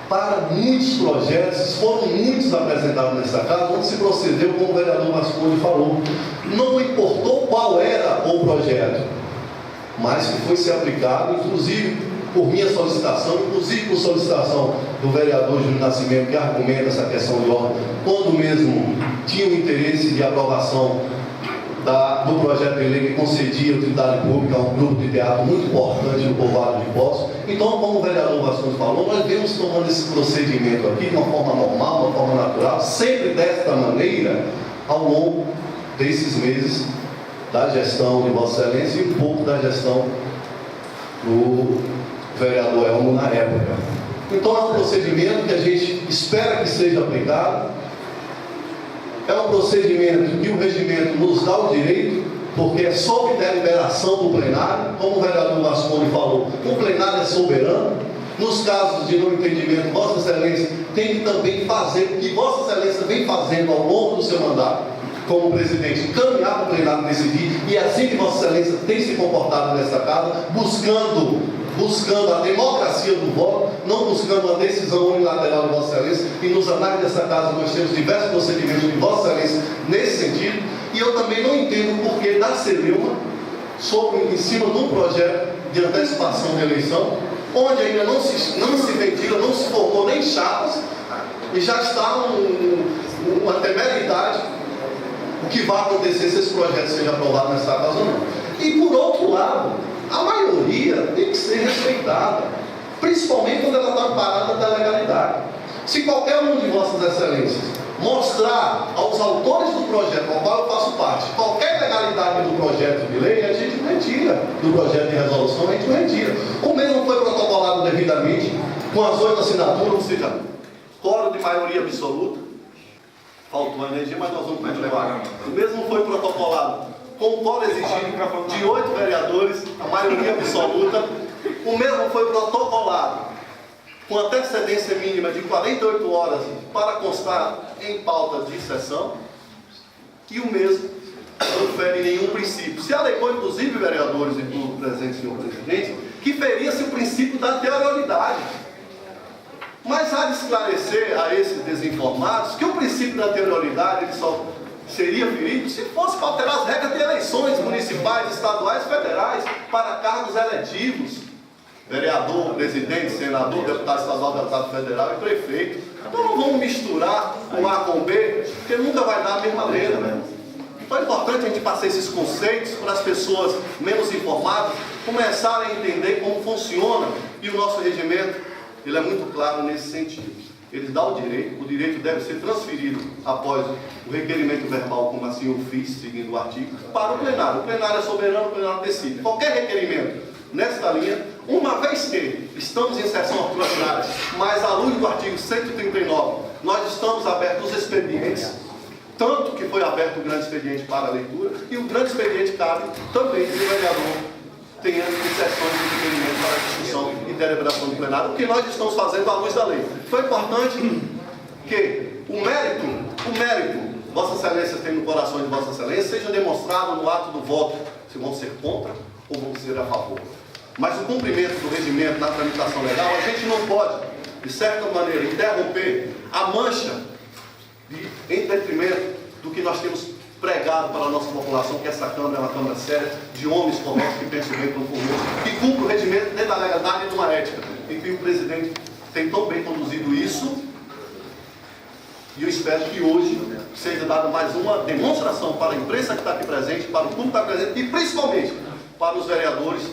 para muitos projetos, foram muitos apresentados nessa casa, onde se procedeu como o vereador Vasconde falou. Não importou qual era o projeto, mas que foi ser aplicado, inclusive por minha solicitação, inclusive por solicitação do vereador Júlio Nascimento, que argumenta essa questão de ordem, quando mesmo tinha o interesse de aprovação do projeto de lei que concedia utilidade pública a um grupo de teatro muito importante no povoado de Poços. Então, como o vereador Vasconde falou, nós vemos tomando esse procedimento aqui de uma forma normal, de uma forma natural, sempre desta maneira, ao longo desses meses da gestão de Vossa Excelência e um pouco da gestão do vereador Elmo na época. Então, é um procedimento que a gente espera que seja aplicado. É um procedimento que o regimento nos dá o direito, porque é sob deliberação do plenário, como o vereador Vasconde falou, o plenário é soberano. Nos casos de não entendimento, Vossa Excelência tem que também fazer o que Vossa Excelência vem fazendo ao longo do seu mandato, como presidente, caminhar para o plenário decidir, e é assim que Vossa Excelência tem se comportado nessa casa, buscando a democracia do voto, não buscando a decisão unilateral de Vossa Excelência, e nos anais dessa casa nós temos diversos procedimentos de Vossa Excelência nesse sentido, e eu também não entendo o porquê da celeuma em cima de um projeto de antecipação de eleição, onde ainda não se ventila, não se formou nem chapas, e já está uma temeridade o que vai acontecer se esse projeto seja aprovado nessa casa ou não. E por outro lado, a maioria tem que ser respeitada, principalmente quando ela está amparada da legalidade. Se qualquer um de Vossas Excelências mostrar aos autores do projeto, ao qual eu faço parte, qualquer legalidade do projeto de lei, a gente não retira do projeto de resolução, a gente não retira. O mesmo foi protocolado devidamente, com as 8 assinaturas, ou seja, quórum de maioria absoluta. Faltou a energia, mas nós vamos levar. O mesmo foi protocolado com o quórum exigido de 8 vereadores, a maioria absoluta. O mesmo foi protocolado com antecedência mínima de 48 horas para constar em pauta de sessão. E o mesmo não fere nenhum princípio. Se alegou, inclusive, vereadores e do presente senhor presidente, que feria-se o princípio da anterioridade. Mas há de esclarecer a esses desinformados que o princípio da anterioridade ele só seria ferido se fosse para alterar as regras de eleições municipais, estaduais e federais para cargos eletivos. vereador, presidente, senador, deputado estadual, deputado federal e prefeito. Então não vamos misturar um A com B, porque nunca vai dar a mesma letra. Então é importante a gente passar esses conceitos para as pessoas menos informadas começarem a entender como funciona. E o nosso regimento, ele é muito claro nesse sentido. Ele dá o direito deve ser transferido após o requerimento verbal, como assim eu fiz, seguindo o artigo, para o plenário. O plenário é soberano, o plenário decide. Qualquer requerimento nesta linha, uma vez que estamos em sessão ordinária, mas à luz do artigo 139, nós estamos abertos os expedientes, tanto que foi aberto o grande expediente para a leitura, e o grande expediente cabe também se o vereador tenha sessões de requerimento para discussão e deliberação do plenário, o que nós estamos fazendo à luz da lei. Foi importante que o mérito, Vossa Excelência tem no coração de Vossa Excelência, seja demonstrado no ato do voto, se vão ser contra ou vão ser a favor. Mas o cumprimento do regimento na tramitação legal, a gente não pode, de certa maneira, interromper a mancha em detrimento do que nós temos pregado para a nossa população, que essa Câmara é uma Câmara séria, de homens corretos que pensam bem profundamente, que cumpre o regimento dentro da legalidade e de uma ética, e que o presidente tem tão bem conduzido isso, e eu espero que hoje seja dada mais uma demonstração para a imprensa que está aqui presente, para o público que está presente, e principalmente para os vereadores,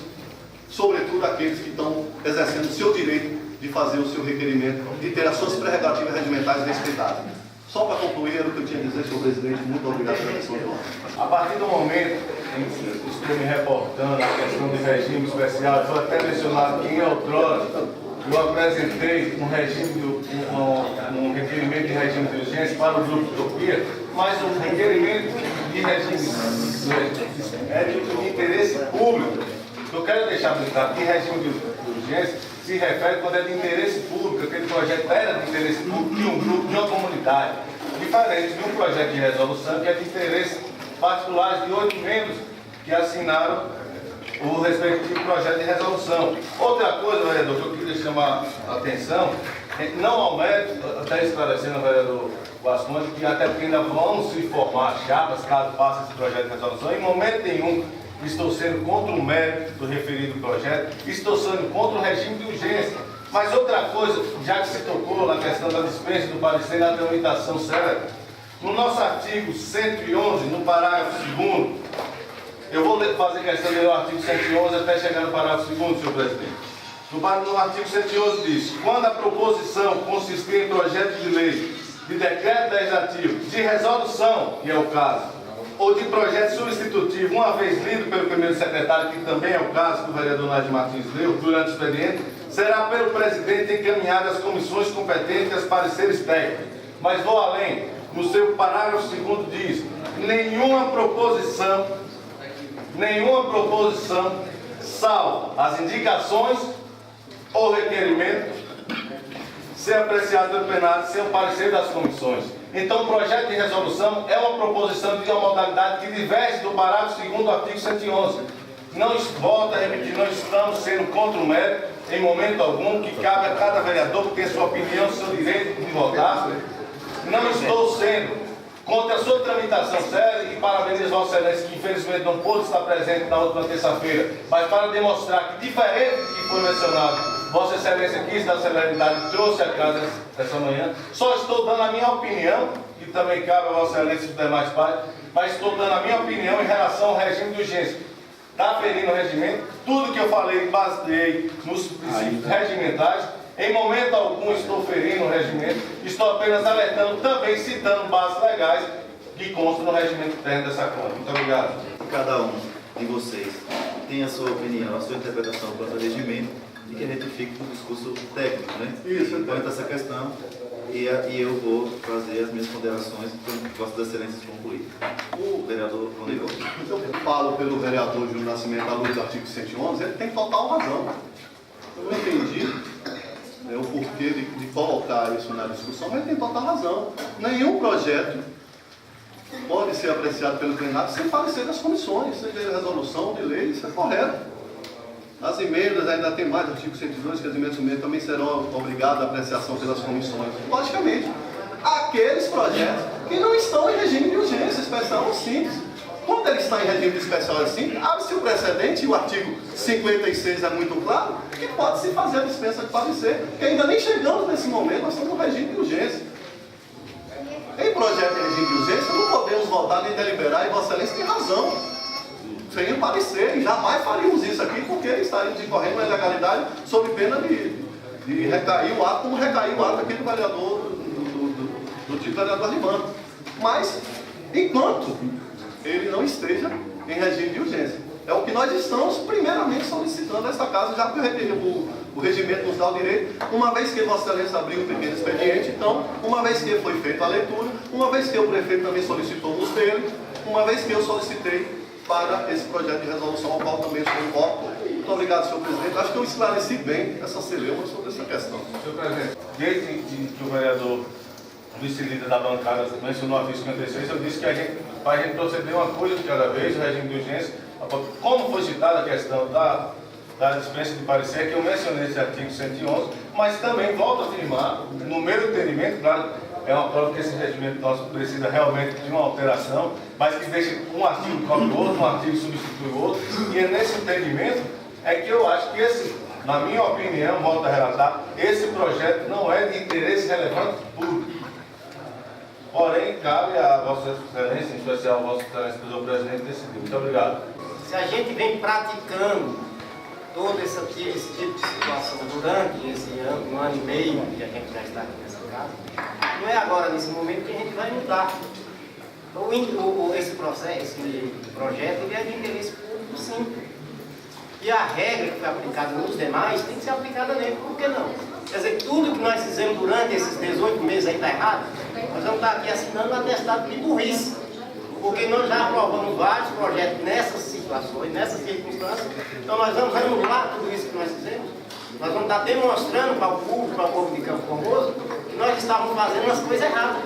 sobretudo aqueles que estão exercendo o seu direito de fazer o seu requerimento, de ter as suas prerrogativas regimentais respeitadas. Só para concluir, era o que eu tinha a dizer, senhor presidente. Muito obrigado pela atenção de votos. A partir do momento em que estou me reportando a questão do regime especial, foi até mencionado que em outrora eu apresentei um requerimento de regime de urgência para o Grupo Utopia, mas o requerimento de regime é de interesse público. Eu quero deixar bem claro que regime de urgência se refere quando é de interesse público, aquele projeto era de interesse público de um grupo, de uma comunidade, diferente de um projeto de resolução que é de interesse particular de 8 membros que assinaram o respectivo projeto de resolução. Outra coisa, vereador, que eu queria chamar a atenção, não ao mérito, até esclarecendo o vereador Vasconde, que até porque ainda vão se formar chapas caso passe esse projeto de resolução, em momento nenhum estou sendo contra o mérito do referido projeto, estou sendo contra o regime de urgência. Mas outra coisa, já que se tocou na questão da dispensa do parecer na tramitação célere, no nosso artigo 111, no parágrafo 2º, eu vou fazer questão de ler o artigo 111 até chegar no parágrafo 2º, senhor presidente. No artigo 111 diz: quando a proposição consistir em projeto de lei, de decreto legislativo, de resolução, que é o caso, ou de projeto substitutivo, uma vez lido pelo primeiro secretário, que também é o caso que o vereador Nádio Martins leu, durante o expediente, será pelo presidente encaminhado às comissões competentes e aos pareceres técnicos. Mas vou além, no seu parágrafo 2º diz: nenhuma proposição, salvo as indicações ou requerimentos, ser apreciado pelo plenário sem o parecer das comissões. Então, o projeto de resolução é uma proposição de uma modalidade que diverge do parágrafo 2º do artigo 111. Não, volto a repetir, não estamos sendo contra o mérito em momento algum, que cabe a cada vereador que tem sua opinião, seu direito de votar. Não estou sendo contra a sua tramitação séria e parabenizo Vossa Excelência, que infelizmente não pôde estar presente na última terça-feira, mas para demonstrar que, diferente do que foi mencionado, Vossa Excelência quis da celeridade, trouxe a casa essa manhã. Só estou dando a minha opinião, que também cabe a Vossa Excelência e os demais partes, mas estou dando a minha opinião em relação ao regime de urgência. Está ferindo o regimento, tudo que eu falei baseei nos princípios regimentais. Em momento algum estou ferindo o regimento, estou apenas alertando, também citando bases legais que constam no regimento interno dessa Câmara. Muito obrigado. Cada um de vocês tem a sua opinião, a sua interpretação quanto ao regimento, e que retifique com o discurso técnico, né? Isso, quanto a essa questão, e eu vou fazer as minhas ponderações quando Vossas Excelências concluir. O vereador Ronildo. Eu falo pelo vereador Júlio Nascimento, à luz do artigo 111, ele tem total razão. Eu não entendi o porquê de colocar isso na discussão, mas ele tem total razão. Nenhum projeto pode ser apreciado pelo plenário sem parecer das comissões, seja de resolução, de lei, isso é correto. As emendas, ainda tem mais artigo 102, que as emendas também serão obrigadas à apreciação pelas comissões. Logicamente, aqueles projetos que não estão em regime de urgência, expressão simples. Quando ele está em regime de especial assim, abre-se o precedente, e o artigo 56 é muito claro, que pode-se fazer a dispensa de parecer, que ainda nem chegamos nesse momento, nós estamos no regime de urgência. Em projeto de regime de urgência, não podemos votar nem deliberar, e Vossa Excelência tem razão, sem parecer, e jamais faríamos isso aqui, porque estaríamos incorrendo uma ilegalidade sob pena de recair o ato, como recaiu o ato aqui do vereador, do tipo vereador Limano. Mas, enquanto ele não esteja em regime de urgência. É o que nós estamos primeiramente solicitando nesta casa, já que o regimento nos dá o direito, uma vez que Vossa Excelência abriu um pequeno expediente, então, uma vez que foi feita a leitura, uma vez que o prefeito também solicitou o dele, uma vez que eu solicitei para esse projeto de resolução, ao qual também estou em voto. Muito obrigado, senhor presidente. Acho que eu esclareci bem essa celeuma sobre essa questão. Senhor presidente, desde que o vereador vice-líder da bancada mencionou a 56, eu disse que para a gente proceder uma coisa de cada vez, o regime de urgência, como foi citada a questão da dispensa de parecer, que eu mencionei esse artigo 111, mas também volto a afirmar, no meu entendimento, claro, é uma prova que esse regimento nosso precisa realmente de uma alteração, mas que deixa um artigo cobre o outro, um artigo substitui o outro, e é nesse entendimento é que eu acho que esse, na minha opinião, volto a relatar, esse projeto não é de interesse relevante público. Porém, cabe a Vossa Excelência, em especial a Vossa Excelência, do presidente, decidir. Muito obrigado. Se a gente vem praticando todo esse tipo de situação durante esse ano, um ano e meio que a gente já está aqui nessa casa, não é agora, nesse momento, que a gente vai mudar. Esse processo, esse projeto, ele é de interesse público, sim. E a regra que foi aplicada nos demais tem que ser aplicada nele. Por que não? Quer dizer, tudo que nós fizemos durante esses 18 meses aí está errado. Nós vamos estar aqui assinando um atestado de burrice. Porque nós já aprovamos vários projetos nessas situações, nessas circunstâncias. Então nós vamos anular tudo isso que nós fizemos. Nós vamos estar demonstrando para o público, para o povo de Campo Formoso, que nós estávamos fazendo as coisas erradas.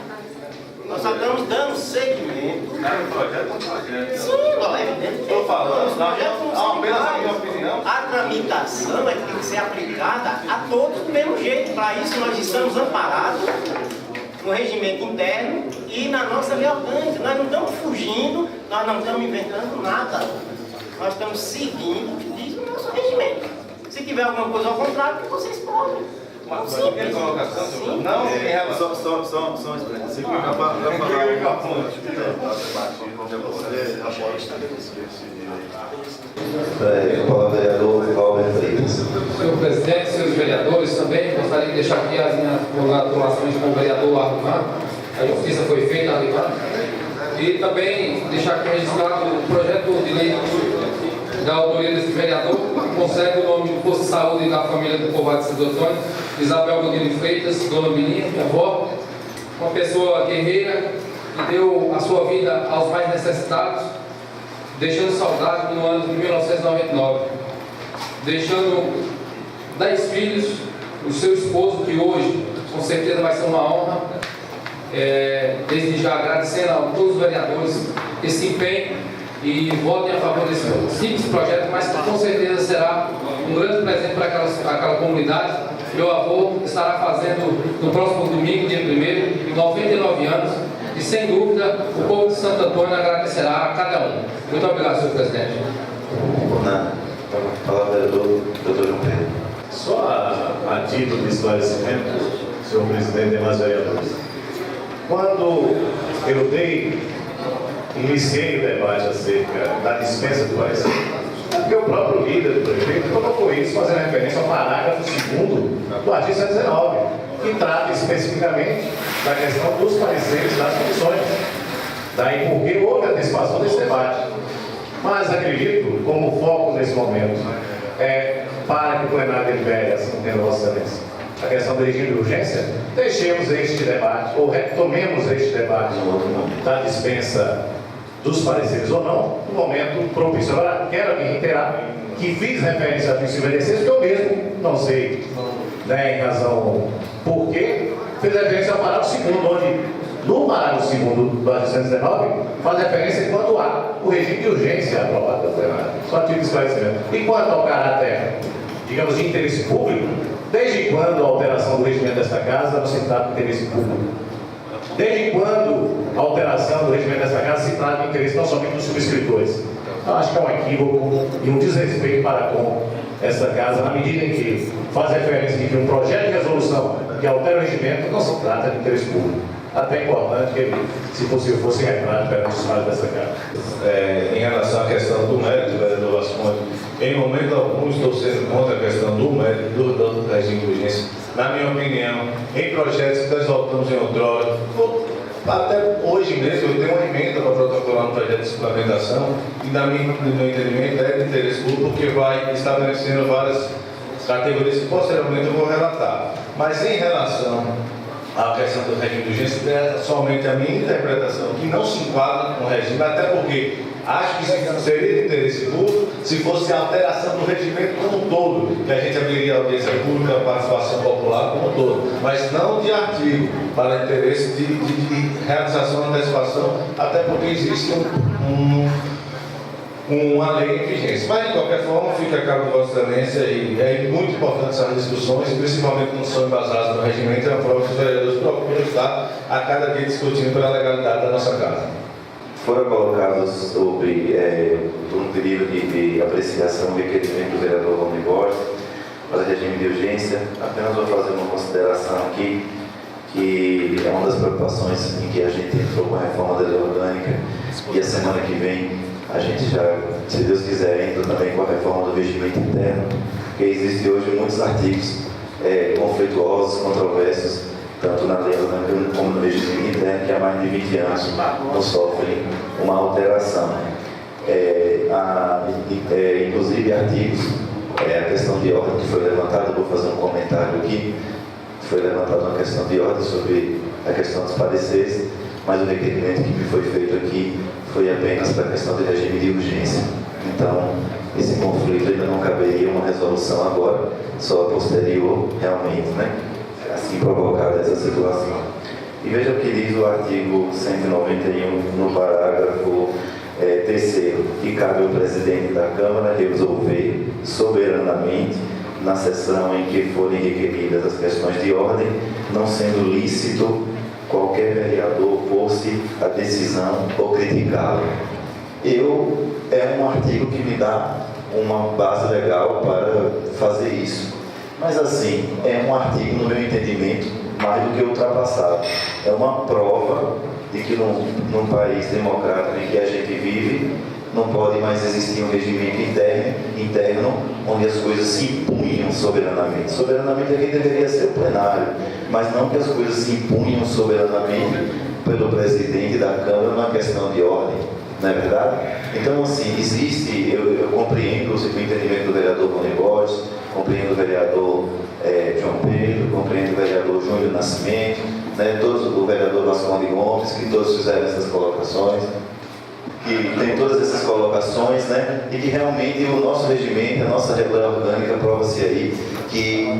Nós só estamos dando seguimento. Cara, o projeto é um projeto. Sim, não é evidente. Estou falando, apenas a minha opinião. A tramitação é que tem que ser aplicada a todos do mesmo jeito. Para isso nós estamos amparados no regimento interno e na nossa lei orgânica. Nós não estamos fugindo, nós não estamos inventando nada. Nós estamos seguindo o que diz o nosso regimento. Se tiver alguma coisa ao contrário, que vocês podem. Mas qualquer colocação, senhor, não em relação. Só um instante. Você vai falar Não, você após estabelecer esse direito. Palavra vereador Albert Freitas. Senhor presidente, senhores vereadores, também gostaria de deixar aqui as minhas congratulações com o vereador Arlivan. A justiça foi feita, Arlivan. E também deixar aqui registrado o projeto de lei da autoria desse vereador, que concede o nome do posto de saúde da família do povoado de Santo Antônio, Isabel Godinho Freitas, dona Milinha, minha avó, uma pessoa guerreira que deu a sua vida aos mais necessitados, deixando saudade no ano de 1999, deixando 10 filhos, o seu esposo, que hoje com certeza vai ser uma honra, desde já agradecendo a todos os vereadores esse empenho e votem a favor desse simples projeto, mas que com certeza será um grande presente para aquela comunidade. Meu avô estará fazendo no próximo domingo, dia 1º, 99 anos, e sem dúvida o povo de Santo Antônio agradecerá a cada um. Muito obrigado, senhor presidente. Nada. Palavra vereador Dr. João Pedro. Só a título de esclarecimento, senhor presidente e demais vereadores. Quando eu iniciei o debate acerca da dispensa do parecer, porque o próprio líder do prefeito colocou isso fazendo referência ao parágrafo 2º do artigo 119, que trata especificamente da questão dos pareceres das comissões. Daí porque houve a antecipação desse debate. Mas acredito, como foco nesse momento para que o plenário delibere, assim entendo Vossa Excelência, a questão do regime de urgência, deixemos este debate, ou retomemos este debate da dispensa dos pareceres ou não, no momento propício. Agora, quero aqui reiterar que fiz referência ao artigo 56, que eu mesmo não sei, em razão por quê, fiz referência ao parágrafo 2º, onde, no parágrafo 2º do artigo 119, faz referência enquanto há o regime de urgência aprovado pelo plenário. Só tive esclarecimento. E quanto ao caráter, digamos, de interesse público, desde quando a alteração do regimento desta casa não se trata de interesse público? Desde quando a alteração do regimento dessa casa se trata de interesse não somente dos subscritores? Eu acho que é um equívoco e um desrespeito para com essa casa, na medida em que faz referência de que um projeto de resolução que altera o regimento não se trata de interesse público. Até importante que ele, se possível, fosse retrato perante os funcionários dessa casa. Em relação à questão do mérito, vereador Vasconde, em momento algum estou sendo contra a questão do mérito do regime de urgência. Na minha opinião, em projetos que nós voltamos em outrora, até hoje mesmo, eu tenho uma emenda para protocolar um projeto de suplementação e, no meu entendimento, é de interesse público porque vai estabelecendo várias categorias que posteriormente eu vou relatar. Mas em relação à questão do regime de urgência, é somente a minha interpretação, que não se enquadra no regime, até porque acho que seria de interesse público se fosse a alteração do regimento como um todo, que a gente abriria a audiência pública, a participação popular como um todo, mas não de artigo, para interesse de realização da antecipação, até porque existe uma lei em vigência. Mas, de qualquer forma, fica a cargo de Vossa Excelência e é muito importante essas discussões, principalmente quando são embasadas no regimento, e a prova que os vereadores procuram estar a cada dia discutindo pela legalidade da nossa casa. Foram colocados sobre um pedido de apreciação do requerimento do vereador Rony Borges para regime de urgência. Apenas vou fazer uma consideração aqui, que é uma das preocupações em que a gente entrou com a reforma da lei orgânica e a semana que vem a gente já, se Deus quiser, entra também com a reforma do regimento interno, porque existem hoje muitos artigos conflituosos, controversos, tanto na lei orgânica como no regime interno, que há mais de 20 anos não sofrem uma alteração. Inclusive artigos, a questão de ordem que foi levantada, vou fazer um comentário aqui, foi levantada uma questão de ordem sobre a questão dos pareceres, mas o requerimento que me foi feito aqui foi apenas para a questão do regime de urgência. Então, esse conflito ainda não caberia uma resolução agora, só a posterior, realmente, né? Assim provocada essa situação. E veja o que diz o artigo 191, no parágrafo terceiro, que cabe ao presidente da Câmara resolver soberanamente, na sessão em que forem requeridas as questões de ordem, não sendo lícito qualquer vereador opor-se à decisão ou criticá-la. É um artigo que me dá uma base legal para fazer isso. Mas assim, é um artigo, no meu entendimento, mais do que ultrapassado. É uma prova de que num país democrático em que a gente vive, não pode mais existir um regimento interno onde as coisas se impunham soberanamente. Soberanamente é quem deveria ser o plenário, mas não que as coisas se impunham soberanamente pelo presidente da Câmara numa questão de ordem, não é verdade? Então, assim, existe, eu compreendo o entendimento do vereador Rony Borges, compreendo o vereador João Pedro, compreendo o vereador Júnior Nascimento, né, o vereador Vasconde Gomes, que todos fizeram essas colocações, que tem todas essas colocações, né, e que realmente o nosso regimento, a nossa regra orgânica prova-se aí que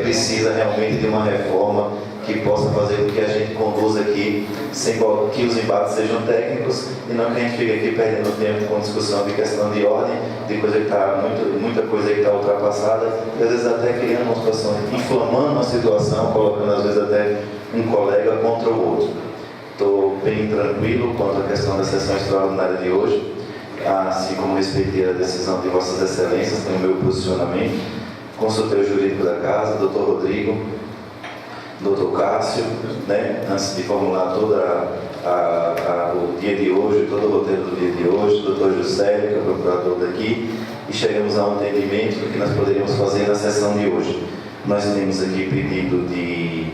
precisa realmente de uma reforma que possa fazer com que a gente conduza aqui, sem que os embates sejam técnicos e não que a gente fique aqui perdendo tempo com discussão de questão de ordem, de coisa que está, muita coisa que está ultrapassada, e às vezes até criando uma situação, inflamando uma situação, colocando às vezes até um colega contra o outro. Estou bem tranquilo quanto à questão da sessão extraordinária de hoje, assim como respeitei a decisão de Vossas Excelências, tenho o meu posicionamento, consultei o jurídico da casa, Dr. Rodrigo, Dr. Cássio, né, antes de formular todo o dia de hoje, todo o roteiro do dia de hoje, Dr. Juscelio, que é o procurador daqui, e chegamos a um entendimento do que nós poderíamos fazer na sessão de hoje. Nós temos aqui pedido de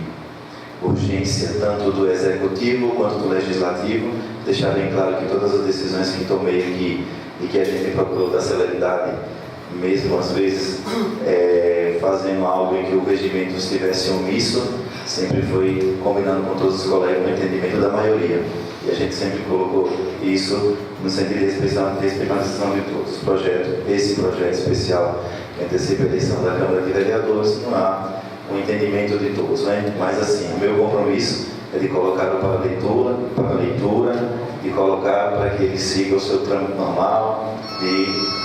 urgência tanto do Executivo quanto do Legislativo, deixar bem claro que todas as decisões que tomei aqui e que a gente procurou dar celeridade, mesmo às vezes fazendo algo em que o regimento estivesse omisso, sempre foi combinando com todos os colegas no entendimento da maioria. E a gente sempre colocou isso no sentido de respeitar a decisão de todos. Esse projeto especial que antecipa a eleição da Câmara de Vereadores, não há um entendimento de todos, né? Mas assim, o meu compromisso é de colocá-lo para leitura, de colocar para que ele siga o seu trâmite normal, de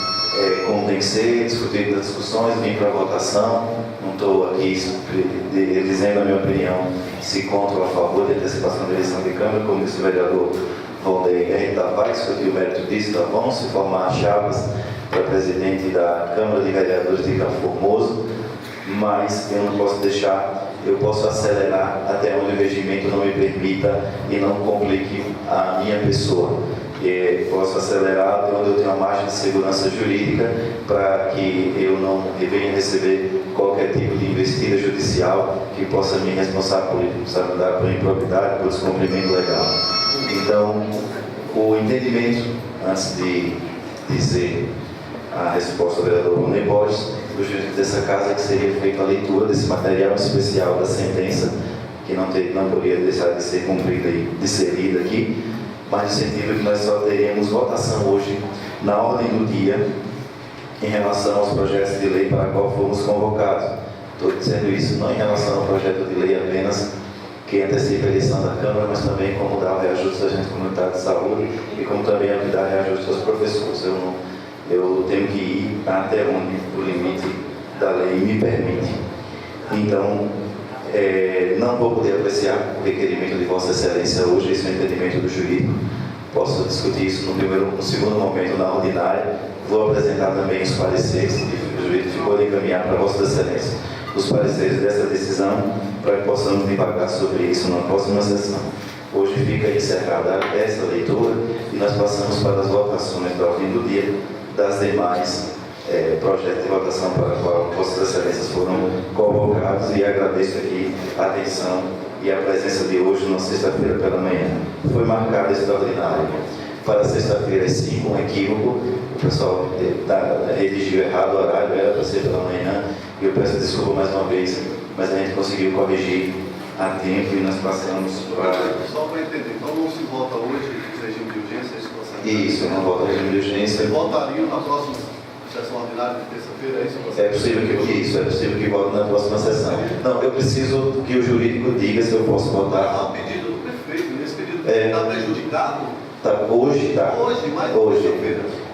como tem que ser, discutir das discussões, vim para a votação. Não estou aqui dizendo a minha opinião se contra ou a favor da antecipação da eleição de Câmara, como disse o vereador Valdeir R. Tavares, que eu o mérito disso, tá bom? Se formar chapas para presidente da Câmara de Vereadores de Campo Formoso, mas eu não posso deixar, eu posso acelerar até onde o regimento não me permita e não complique a minha pessoa. Posso acelerar até onde eu tenho uma margem de segurança jurídica para que eu não venha receber qualquer tipo de investida judicial que possa me responsabilizar por improbidade, por descumprimento legal. Então, o entendimento, antes de dizer a resposta do vereador Rony Borges, do jurídico dessa casa, que seria feita a leitura desse material especial da sentença, que não poderia deixar de ser cumprida e de ser lida aqui, mas no sentido que nós só teríamos votação hoje na ordem do dia em relação aos projetos de lei para qual fomos convocados. Estou dizendo isso não em relação ao projeto de lei apenas que antecipa a eleição da Câmara, mas também como dá o reajuste da agente comunitária de saúde e como também é o que dá reajuste aos professores. Eu tenho que ir até onde o limite da lei me permite. Então, não vou poder apreciar o requerimento de Vossa Excelência hoje, esse é o entendimento do jurídico. Posso discutir isso no segundo momento na ordinária. Vou apresentar também os pareceres que o jurídico ficou de encaminhar para Vossa Excelência, os pareceres dessa decisão, para que possamos debater sobre isso na próxima sessão. Hoje fica encerrada essa leitura e nós passamos para as votações da ordem do dia das demais projetos de votação para o qual Vossas Excelências foram convocados, e agradeço aqui a atenção e a presença de hoje, na sexta-feira pela manhã. Foi marcado extraordinário para sexta-feira, às 5, um equívoco. O pessoal redigiu errado o horário, era para ser pela manhã, e eu peço desculpa mais uma vez, mas a gente conseguiu corrigir a tempo e nós passamos para... Só para entender, então não se vota hoje em regime de urgência? Isso, não vota em regime de urgência. Você votaria na próxima sessão ordinária de terça-feira, é isso? É possível que vote na próxima sessão. Não, eu preciso que o jurídico diga se eu posso votar. Há um pedido do prefeito, nesse pedido está prejudicado? Hoje está. Hoje, mas hoje. terça-feira.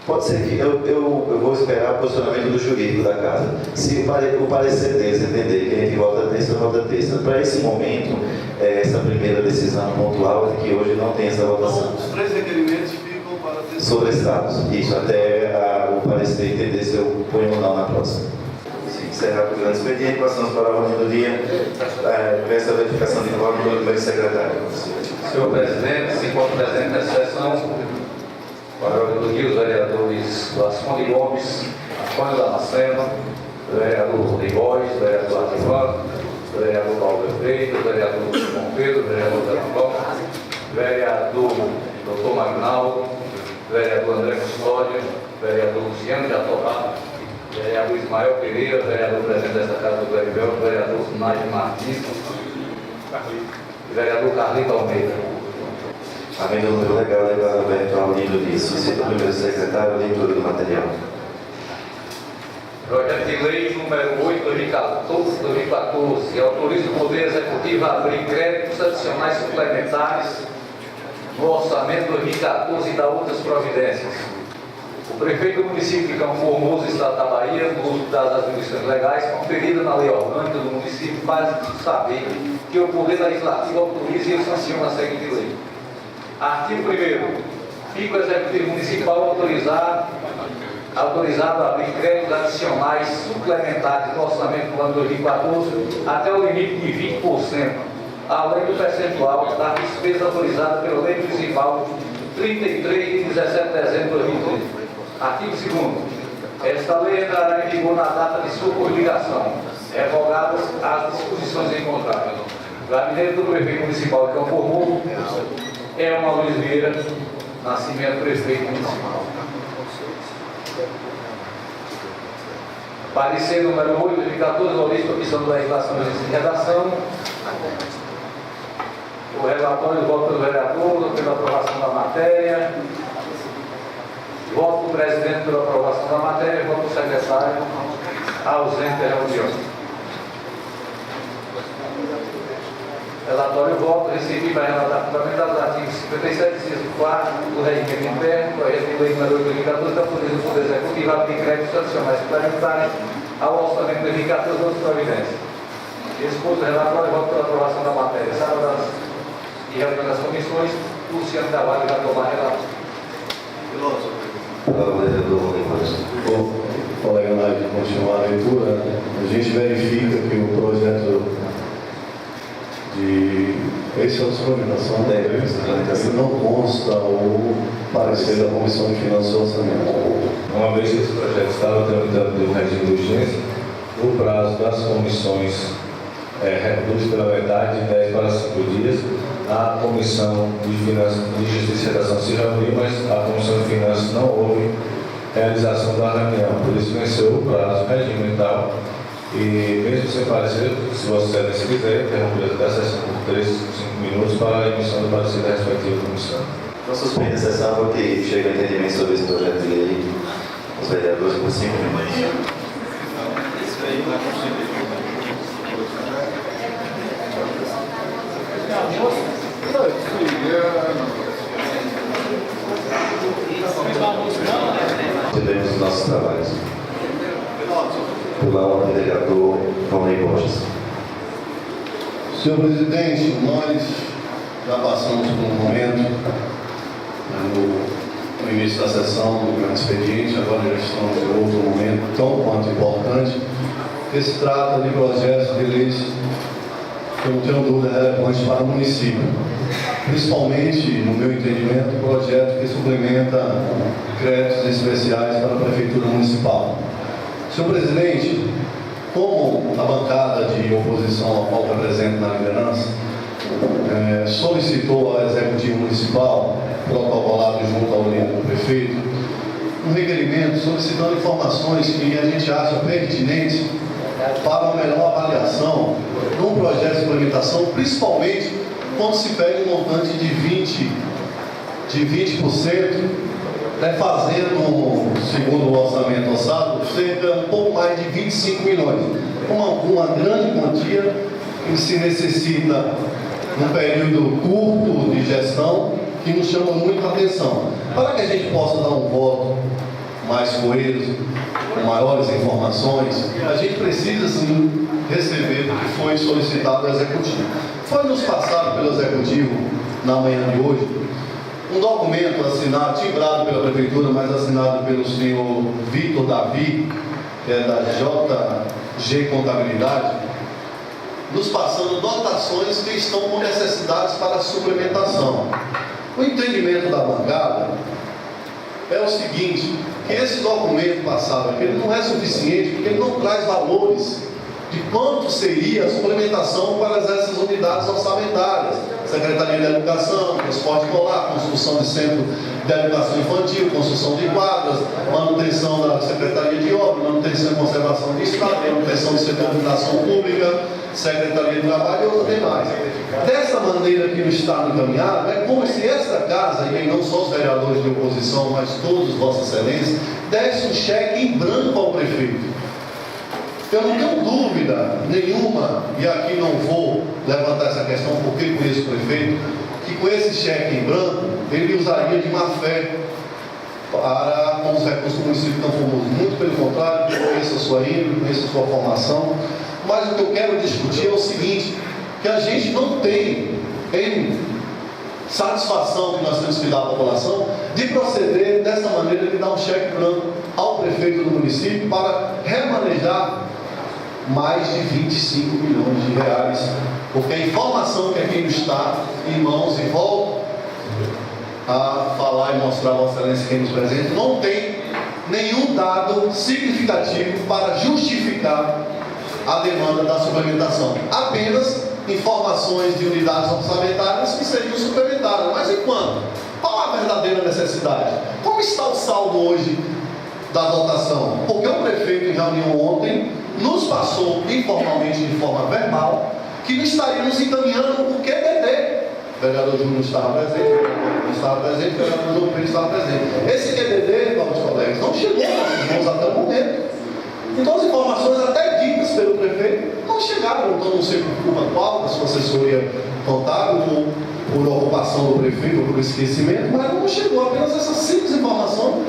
Pode ser que eu vou esperar o posicionamento do jurídico da casa. Se o parecer deles entender que a gente vota terça. Para esse momento, essa primeira decisão pontual é que hoje não tem essa votação. Então, os 3 requerimentos ficam para terça-feira. Sobrestados. Isso, até o parecer entender se eu ponho ou não na próxima. Se encerrar o grande expediente, passamos para a ordem do dia. Peço a verificação de voto do primeiro secretário. Senhor presidente, se encontra presente nessa sessão, para a ordem do dia, os vereadores Vasconde Gomes, Antônio Damasceno, vereador Rodrigues, vereador Arquivan, vereador Paulo Freitas, vereador João Pedro, vereador Zarambão, vereador Dr. Magnaldo, vereador André Custódio, vereador Luciano Jatobá, vereador Ismael Pereira, vereador presidente desta Casa do Veribel, vereador Nádio Martins, vereador Carlito Almeida. Havendo número legal levado aberto ao livro disso, cita o primeiro secretário, a leitura do material. Projeto de lei número 8, 2014, autoriza o Poder Executivo a abrir créditos adicionais suplementares no orçamento 2014 e da outras providências. O prefeito do município de Campo Formoso, Estado da Bahia, no uso das atribuições legais conferidas na lei orgânica do município, faz saber que o Poder Legislativo autoriza e sanciona a seguinte lei. Artigo 1º. Fica o Executivo Municipal autorizado a abrir créditos adicionais suplementares no orçamento do ano 2014 até o limite de 20%, além do percentual da despesa autorizada pela Lei Municipal 33 de 17 de dezembro de 2013. Artigo 2º. Esta lei entrará em vigor na data de sua publicação, revogadas as disposições em contrário. Gabinete do Prefeito Municipal de Campo Formoso, Elma Luiz Vieira Nascimento, Prefeito Municipal. Parecer número 8, 2014, Maurício, Comissão de Legislação e Redação. O relatório do voto do vereador pela aprovação da matéria. Voto do presidente pela aprovação da matéria. Voto do secretário ausente da reunião. Relatório e voto, recebi para relatar fundamental dos artigos 57, inciso 4 do regimento interno, projeto de lei número 8.014, que autoriza o Poder Executivo a abrir créditos adicionais complementares ao orçamento de 2014 e outras providências. Exposto o relatório e voto pela aprovação da matéria. Sala e reunião das comissões, Luciano Carvalho vai tomar relato. Palavra vereador Rodrigues. Colega, na hora de continuar a leitura, a gente verifica que o projeto esse é o de suplementação ele não consta o parecer da Comissão de Finanças e Orçamento. Uma vez que esse projeto estava tramitando do regime de urgência, o prazo das comissões reduz pela metade, de 10 para 5 dias. A Comissão de Finanças e Justiça e Redação se reuniu, mas a Comissão de Finanças não houve realização da reunião, por isso venceu o prazo regimental. E mesmo sem parecer, se Vossa Excelência quiser, interromper a sessão por 3, 5 minutos para a emissão do parecer da respectiva comissão. Então, suspende a sessão porque chega a entendimento sobre esse projeto de lei. Os vereadores por 5 minutos. Tivemos os nossos trabalhos. Pela ordem, vereador Valnei Borges. Senhor presidente, nós já passamos por um momento no início da sessão do grande expediente, agora já estamos em outro momento tão quanto importante, que se trata de projetos de leis que eu não tenho dúvida relevantes para o município. Principalmente, no meu entendimento, o projeto que suplementa créditos especiais para a Prefeitura Municipal. Senhor presidente, como a bancada de oposição ao qual represento na liderança solicitou ao Executivo Municipal, protocolado junto ao líder do prefeito, um requerimento solicitando informações que a gente acha pertinentes para uma melhor avaliação de um projeto de suplementação, principalmente quando se pega um montante de 20%, fazendo, segundo o orçamento orçado, cerca um pouco mais de 25 milhões. Uma grande quantia que se necessita num período curto de gestão que nos chama muito a atenção. Para que a gente possa dar um voto mais coeso, com maiores informações, a gente precisa sim receber o que foi solicitado ao Executivo. Foi nos passado pelo Executivo, na manhã de hoje, um documento assinado, timbrado pela Prefeitura, mas assinado pelo senhor Vitor Davi, que é da JG Contabilidade, nos passando dotações que estão com necessidades para suplementação. O entendimento da bancada é o seguinte, que esse documento passado aqui ele não é suficiente, porque ele não traz valores de quanto seria a suplementação para essas unidades orçamentárias. Secretaria de Educação, transporte escolar, construção de centro de educação infantil, construção de quadras, manutenção da Secretaria de Obras, manutenção e conservação de estrada, manutenção do setor de iluminação pública, Secretaria de Trabalho e outras demais. Dessa maneira que o Estado encaminhado, é como se esta casa, e aí não só os vereadores de oposição, mas todos, Vossa Excelência, desse um cheque em branco ao prefeito. Eu não tenho dúvida nenhuma, e aqui não vou levantar essa questão porque conheço o prefeito, que com esse cheque em branco, ele usaria de má fé para com os recursos do município tão famosos. Muito pelo contrário, eu conheço a sua índole, conheço a sua formação, mas o que eu quero discutir é o seguinte, que a gente não tem em satisfação que nós temos que dar à população de proceder dessa maneira de dar um cheque branco ao prefeito do município para remanejar mais de 25 milhões de reais, porque a informação que aqui está em mãos, e volto a falar e mostrar a Vossa Excelência quem nos presente, não tem nenhum dado significativo para justificar a demanda da suplementação, apenas informações de unidades orçamentárias que seriam suplementadas. Mas enquanto? Qual a verdadeira necessidade? Como está o saldo hoje da dotação? Porque o prefeito, em reunião ontem, nos passou informalmente, de forma verbal, que não estaríamos encaminhando o QDD. O vereador Júnior estava presente, o vereador não estava presente, o vereador João Pedro estava presente. Esse QDD, meus colegas, não chegou às nossas mãos até o momento. Então as informações até ditas pelo prefeito não chegaram, então não sei por culpa qual da sua assessoria contábil, ou por ocupação do prefeito, ou por esquecimento, mas não chegou apenas essa simples informação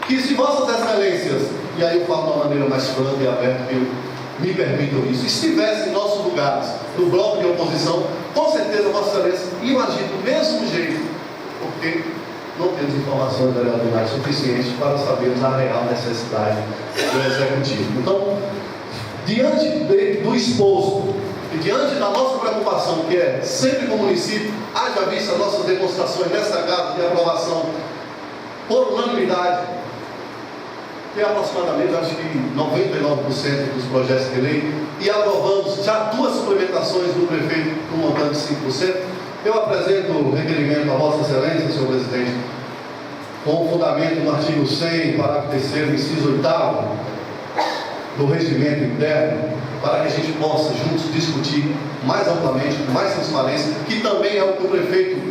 que se vossas excelências, e aí eu falo de uma maneira mais franca e aberta, que me permitam isso, estivesse em nossos lugares, no bloco de oposição, com certeza vossa excelência iam agir do mesmo jeito, porque não temos informações vereadores suficientes para sabermos a real necessidade do Executivo. Então, diante do exposto e diante da nossa preocupação, que é sempre com o município, haja vista nossas demonstrações nesta casa de aprovação por unanimidade, que é aproximadamente, acho que 99% dos projetos de lei, e aprovamos já 2 suplementações do prefeito com um montante de 5%, eu apresento o requerimento a Vossa Excelência, senhor presidente, com fundamento no artigo 100, parágrafo 3º, inciso 8º, do regimento interno, para que a gente possa juntos discutir mais amplamente, com mais transparência, que também é o que o prefeito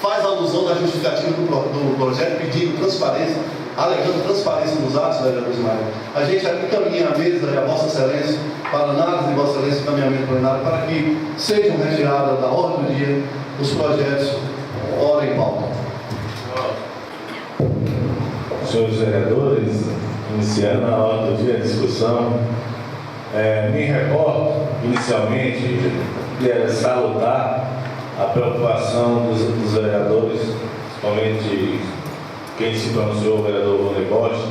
faz alusão na justificativa do projeto, pedindo transparência, alegando transparência nos atos, vereador Ismael. A gente encaminha a mesa e a Vossa Excelência para análise de Vossa Excelência e encaminhamento plenário para que sejam retiradas da ordem do dia os projetos ora em pauta. Senhores vereadores, iniciando a ordem do dia a discussão, me reporto inicialmente de salutar a preocupação dos vereadores, principalmente quem se pronunciou, o vereador Rony Bosch,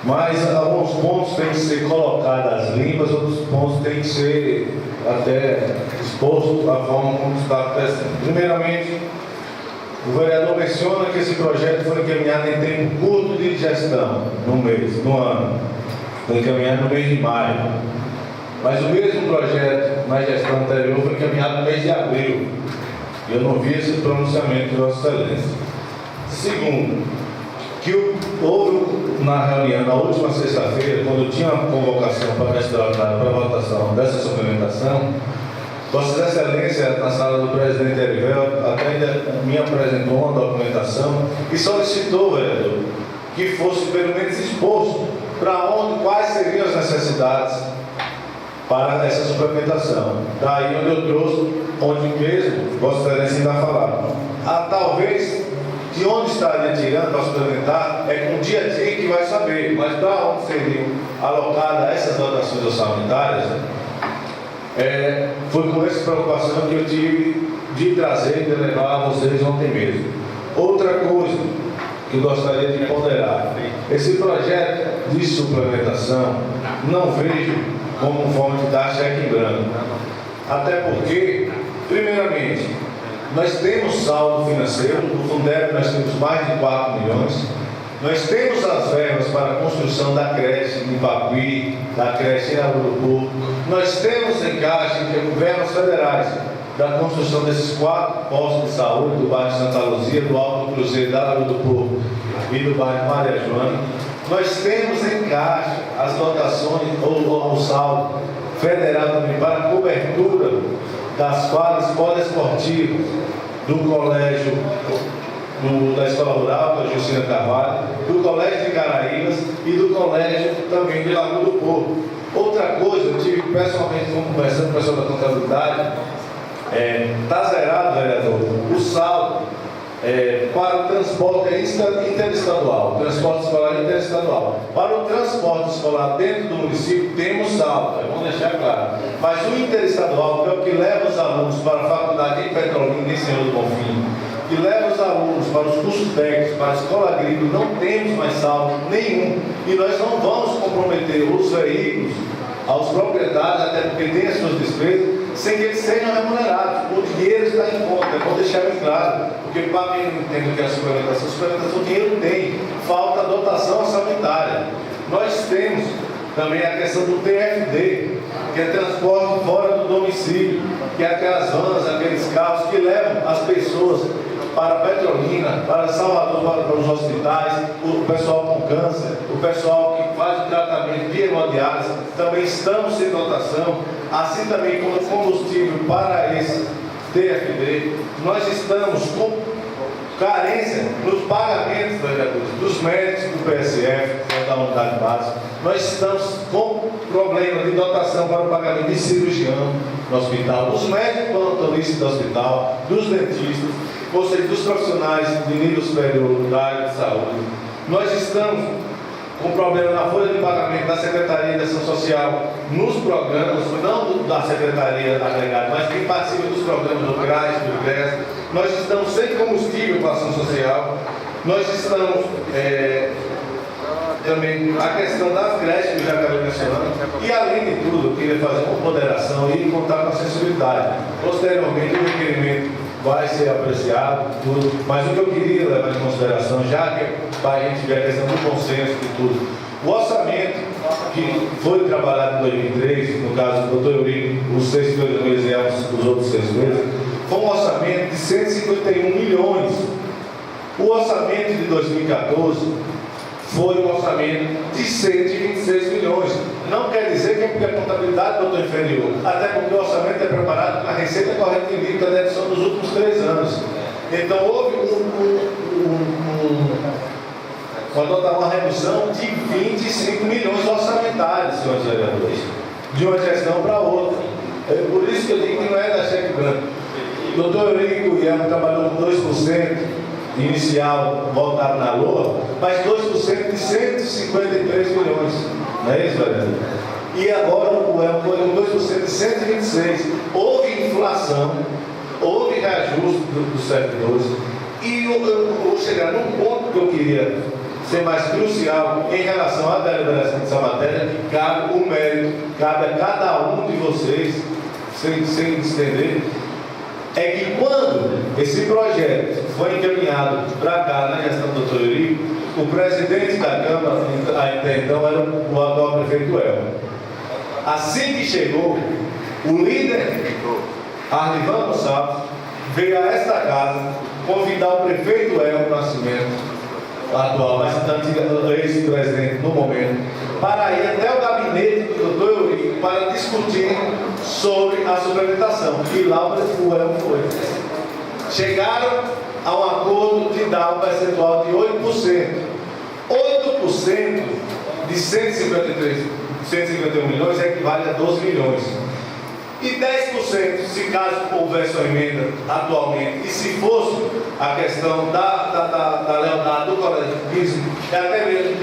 mas alguns pontos têm que ser colocados às limpas, outros pontos têm que ser até expostos da forma como está acontecendo. Primeiramente, o vereador menciona que esse projeto foi encaminhado em tempo curto de gestão, no ano. Foi encaminhado no mês de maio. Mas o mesmo projeto, na gestão anterior, foi encaminhado no mês de abril. E eu não vi esse pronunciamento de Vossa Excelência. Segundo, que houve na reunião, na última sexta-feira, quando tinha uma convocação para a votação dessa suplementação, Vossa Excelência, na sala do presidente Erivel, até me apresentou uma documentação e solicitou, vereador, que fosse pelo menos exposto quais seriam as necessidades para essa suplementação. Daí onde eu trouxe, onde mesmo Vossa Excelência ainda falava. Talvez de onde estaria tirando para suplementar é com o dia a dia que vai saber, mas para onde seriam alocadas essas dotações orçamentárias, foi com essa preocupação que eu tive de trazer e de levar a vocês ontem mesmo. Outra coisa que eu gostaria de ponderar, esse projeto de suplementação não vejo como forma de dar cheque em branco. Até porque, primeiramente, nós temos saldo financeiro, no Fundeb nós temos mais de 4 milhões, nós temos as verbas para a construção da creche em Pacuí, da creche em Urubu, nós temos em caixa verbas federais da construção desses 4 postos de saúde do bairro Santa Luzia, do Alto Cruzeiro, da Lagoa do Porto e do bairro Maria Joana. Nós temos em caixa as dotações ou o saldo federal também para a cobertura das quadras poliesportivas do colégio da Escola Rural, da Justina Carvalho, do Colégio de Caraíbas e do Colégio também de Lagoa do Porto. Outra coisa, eu tive pessoalmente conversando com o pessoal da contabilidade, está zerado, vereador, o saldo para o transporte interestadual, transporte escolar interestadual. Para o transporte escolar dentro do município, temos saldo, vamos deixar claro. Mas o interestadual, que é o que leva os alunos para a faculdade em Petrolina, em Senhor do Bonfim, que leva os alunos para os cursos técnicos, para a escola agrícola, não temos mais saldo nenhum. E nós não vamos comprometer os veículos aos proprietários, até porque tem as suas despesas, sem que eles sejam remunerados. O dinheiro está em conta, é bom deixar bem claro, porque para quem não entende o que é a suplementação, o dinheiro tem, falta a dotação orçamentária. Nós temos também a questão do TFD, que é transporte fora do domicílio, que é aquelas vans, aqueles carros que levam as pessoas para Petrolina, para Salvador, para os hospitais, o pessoal com câncer, o pessoal que faz o tratamento de hemodiálise, também estamos sem dotação, assim também como combustível para esse TFD. Nós estamos carência nos pagamentos, vereadores, dos médicos do PSF, da unidade básica. Nós estamos com problema de dotação para o pagamento de cirurgião no hospital, dos médicos plantonistas do hospital, dos dentistas, ou seja, dos profissionais de nível superior da área de saúde. Nós estamos com problema na folha de pagamento da Secretaria de Ação Social nos programas, não da Secretaria agregada, mas quem participa dos programas do CRAS, do GRES. Nós estamos sem combustível para a ação social. Nós estamos também a questão das creches que eu já acabei mencionando. E além de tudo, eu queria fazer uma ponderação e contar com a sensibilidade. Posteriormente, o requerimento vai ser apreciado, tudo, mas o que eu queria levar em consideração, já que a gente vê a questão do consenso e tudo, o orçamento que foi trabalhado em 2003, no caso do doutor Eurico, os 6 meses e os outros 6 meses, foi um orçamento de 151 milhões. O orçamento de 2014 foi um orçamento de 126 milhões. Não quer dizer que é porque a contabilidade botou inferior, até porque o orçamento é preparado com a receita corrente líquida da edição dos últimos 3 anos. Então houve uma redução de 25 milhões orçamentários, senhores vereadores, de uma gestão para outra. É por isso que eu digo que não é da cheque branco. O doutor Eurico Guilherme trabalhou com 2% inicial voltado na LOA, mas 2% de 153 milhões. Não é isso, vereador? E agora o EL foi um 2% de 126. Houve inflação, houve reajuste dos servidores. E eu vou chegar num ponto que eu queria ser mais crucial em relação à deliberação dessa matéria, que cabe o mérito, cabe a cada um de vocês, sem estender, é que quando esse projeto foi encaminhado para cá na gestão do Dr. Eurico, o presidente da Câmara, até então, era o atual prefeito Elmer. Assim que chegou, o líder, Arlivan Gonçalves, veio a esta casa convidar o prefeito Elmer Nascimento, atual, mas ex-presidente no momento, para ir até o gabinete do Dr. Eurico para discutir sobre a suplementação. E lá o Elmer foi. Chegaram a um acordo de dar um percentual de 8%. 8% de 151 milhões equivale a 12 milhões. E 10%, se caso houvesse uma emenda atualmente, e se fosse a questão da lealdade do coletivismo, até mesmo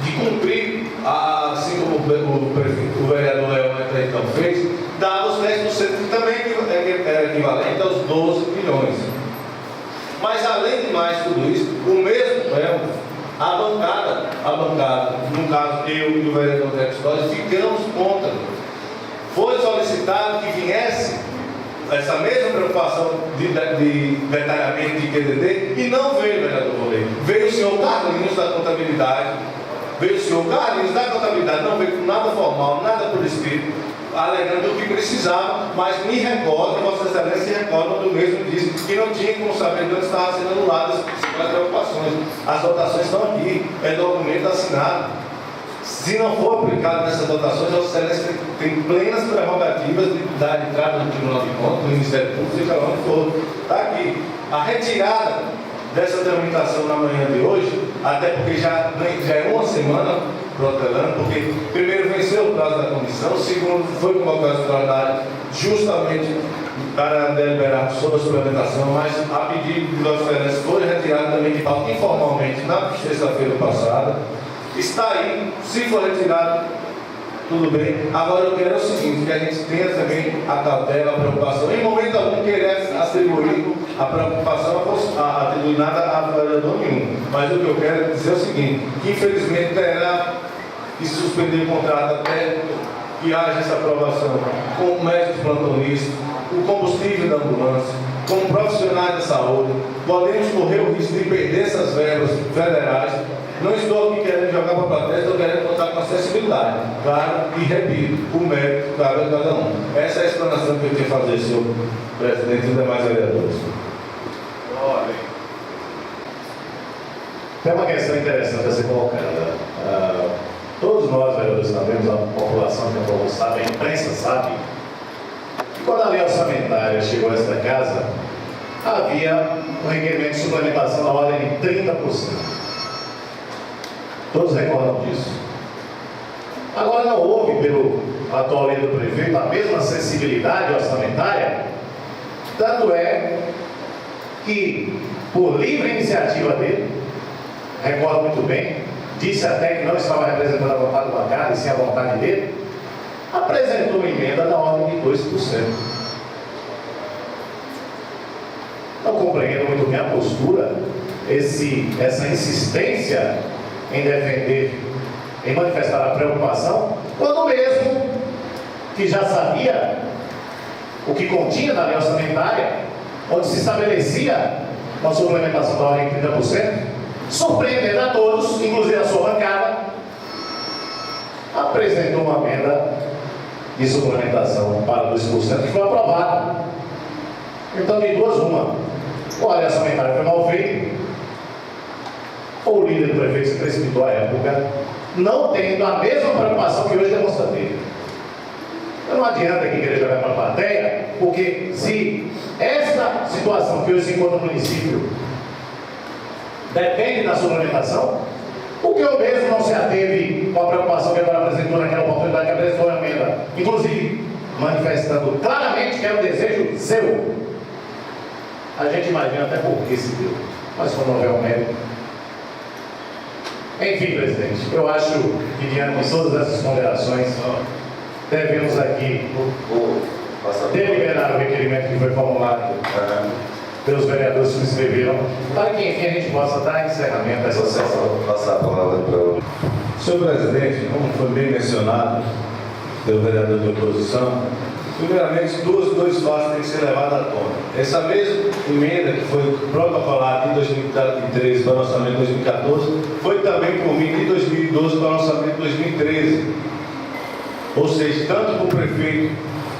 de cumprir, assim como o vereador Leão então fez, dava os 10%, que também era equivalente aos 12 milhões. Mas além de mais tudo isso, o mesmo Leão, a bancada, no caso eu e o vereador Neto Stories, ficamos contra. Foi solicitado que viesse essa mesma preocupação de detalhamento de QDD e não veio, vereador Volei. Veio o senhor Carlinhos da contabilidade, não veio com nada formal, nada por escrito, alegando o que precisava, mas me recordo, Vossa Excelência se recorda do mesmo disse que não tinha como saber de onde estava sendo anuladas as preocupações. As dotações estão aqui, é documento assinado. Se não for aplicado nessas dotações, Vossa Excelência tem plenas prerrogativas de dar entrada no Tribunal de Contas, no Ministério Público, seja lá onde for. Está aqui. A retirada dessa tramitação na manhã de hoje, até porque já é uma semana protelando, porque primeiro venceu o prazo da comissão, segundo foi convocado extraordinário justamente para deliberar sobre a suplementação, mas a pedido de Vossa Excelência foi retirado também de pauta informalmente na sexta-feira passada. Está aí, se for retirado, tudo bem. Agora eu quero o seguinte, que a gente tenha também a cautela, a preocupação, em momento algum querer atribuir a preocupação a atribuir nada a vereador nenhum. Mas o que eu quero dizer é o seguinte, que infelizmente terá que suspender o contrato até que haja essa aprovação com o médico plantonista, o combustível da ambulância, como profissionais da saúde, podemos correr o risco de perder essas verbas federais. Não estou aqui querendo jogar para a plateia, estou querendo contar com acessibilidade. Claro, e repito, o mérito cabe a cada um. Essa é a explanação que eu tinha a fazer, senhor presidente e demais vereadores. Tem uma questão interessante a ser colocada. Todos nós, vereadores, sabemos, a população que não sabe, a imprensa sabe, que quando a lei orçamentária chegou a esta casa, havia um requerimento de suplementação na ordem de 30%. Todos recordam disso. Agora, não houve, pelo atual líder do prefeito, a mesma sensibilidade orçamentária, tanto é que, por livre iniciativa dele, recordo muito bem, disse até que não estava representando a vontade do bancário, e sim a vontade dele, apresentou uma emenda na ordem de 2%. Não compreendo muito bem a postura, essa insistência em defender, em manifestar a preocupação, quando mesmo que já sabia o que continha na lei orçamentária, onde se estabelecia uma suplementação da ordem de 30%, surpreendendo a todos, inclusive a sua bancada, apresentou uma emenda de suplementação para 2% que foi aprovada. Então, de duas, uma. Ou a lei orçamentária foi mal feita, ou o líder do prefeito se precipitou à época, não tendo a mesma preocupação que hoje demonstra ter. Não adianta aqui querer jogar para a plateia, porque se essa situação que hoje se encontra no município depende da suplementação, porque eu mesmo não se ateve com a preocupação que agora apresentou naquela oportunidade que apresentou a emenda, inclusive manifestando claramente que é um desejo seu. A gente imagina até por que se deu, mas quando houver um mérito. Enfim, presidente, eu acho que diante de todas essas ponderações, devemos aqui deliberar o requerimento que foi formulado pelos vereadores que se inscreveram, para que, enfim, a gente possa dar encerramento a essa sessão. Passar a palavra para o Senhor presidente, como foi bem mencionado pelo vereador de oposição, primeiramente, dois fatos têm que ser levados à tona. Essa mesma emenda que foi protocolada em 2013 para o orçamento de 2014, foi também por mim em 2012 para o orçamento de 2013. Ou seja, tanto para o prefeito,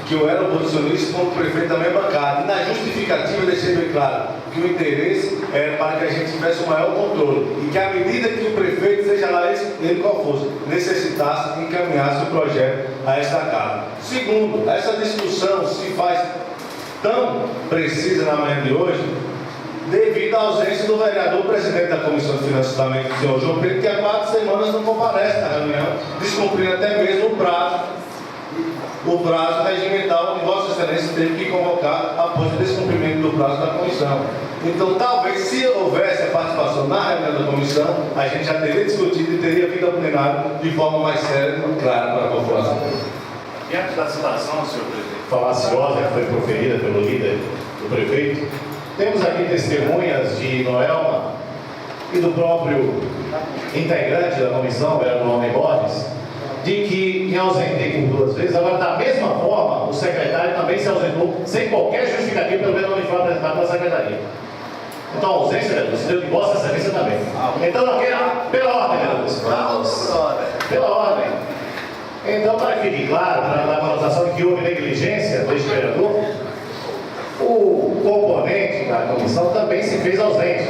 que eu era oposicionista, como o prefeito da minha bancada. E na justificativa deixei bem claro que o interesse era para que a gente tivesse um maior controle e que, à medida que o prefeito, seja lá ele qual fosse, necessitasse e encaminhasse o projeto a esta casa. Segundo, essa discussão se faz tão precisa na manhã de hoje devido à ausência do vereador presidente da Comissão de Finanças também, o senhor João Pedro, que há 4 semanas não comparece na reunião, descumprindo até mesmo o prazo regimental que Vossa Excelência teve que convocar após o descumprimento do prazo da comissão. Então, talvez, se houvesse a participação na reunião da comissão, a gente já teria discutido e teria vindo ao plenário de forma mais séria e clara para a população. Diante da citação, senhor presidente, falaciosa que foi proferida pelo líder do prefeito, temos aqui testemunhas de Noelma e do próprio integrante da comissão, o vereador Homem Borges, de que me ausentei por 2 vezes. Agora, da mesma forma, o secretário também se ausentou sem qualquer justificativa, pelo menos não foi apresentado pela secretaria. Então, a ausência, vereador, se deu de Vossa Excelência também. Então, não queira, pela ordem, vereador. Pela ordem. Então, para que fique claro, para dar uma anotação de que houve negligência deste vereador, o componente da comissão também se fez ausente.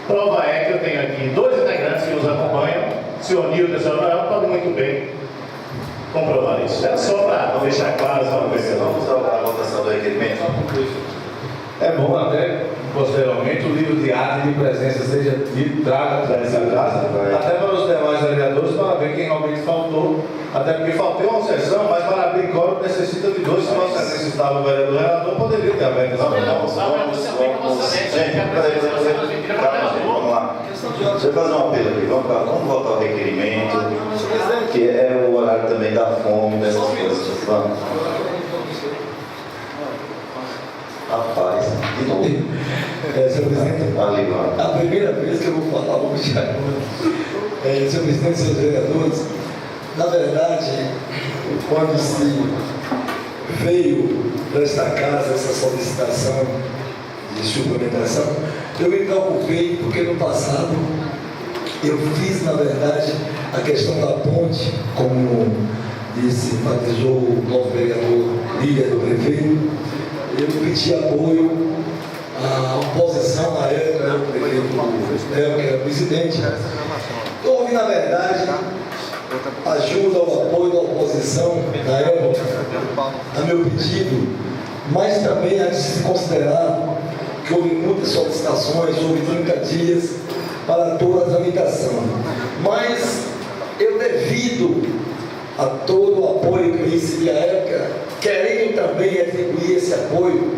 Prova é que eu tenho aqui 2 integrantes que nos acompanham, o senhor Nilton e o senhor Noel, podem muito bem comprovar isso. É só para deixar claro essa coisa. Vamos à votação do requerimento. É bom até, posteriormente, o livro de arte de presença seja dito, traga para essa casa, até para os demais vereadores, para ver quem realmente faltou. Até porque faltou uma sessão, mas para abrir quórum necessita de 2. Se Vossa Excelência estava o vereador, poderia ter aberto essa sessão. Vamos lá. Deixa eu fazer um apelo aqui. Vamos votar o requerimento, que é o horário também da fome, dessas coisas. Vamos. Rapaz, de novo. Senhor presidente, a primeira vez que eu vou falar hoje, senhor presidente, senhores vereadores, na verdade, quando se veio desta casa essa solicitação de suplementação, eu me preocupei porque no passado eu fiz, na verdade, a questão da ponte, como disse, enfatizou o novo vereador líder do prefeito. Eu pedi apoio à oposição na época, o prefeito Del, que era presidente. Houve, na verdade, ajuda ao apoio da oposição na época, a meu pedido, mas também há de se considerar que houve muitas solicitações, houve 30 dias para toda a tramitação. Mas eu, devido a todo o apoio que eu recebi à época, querendo também atribuir esse apoio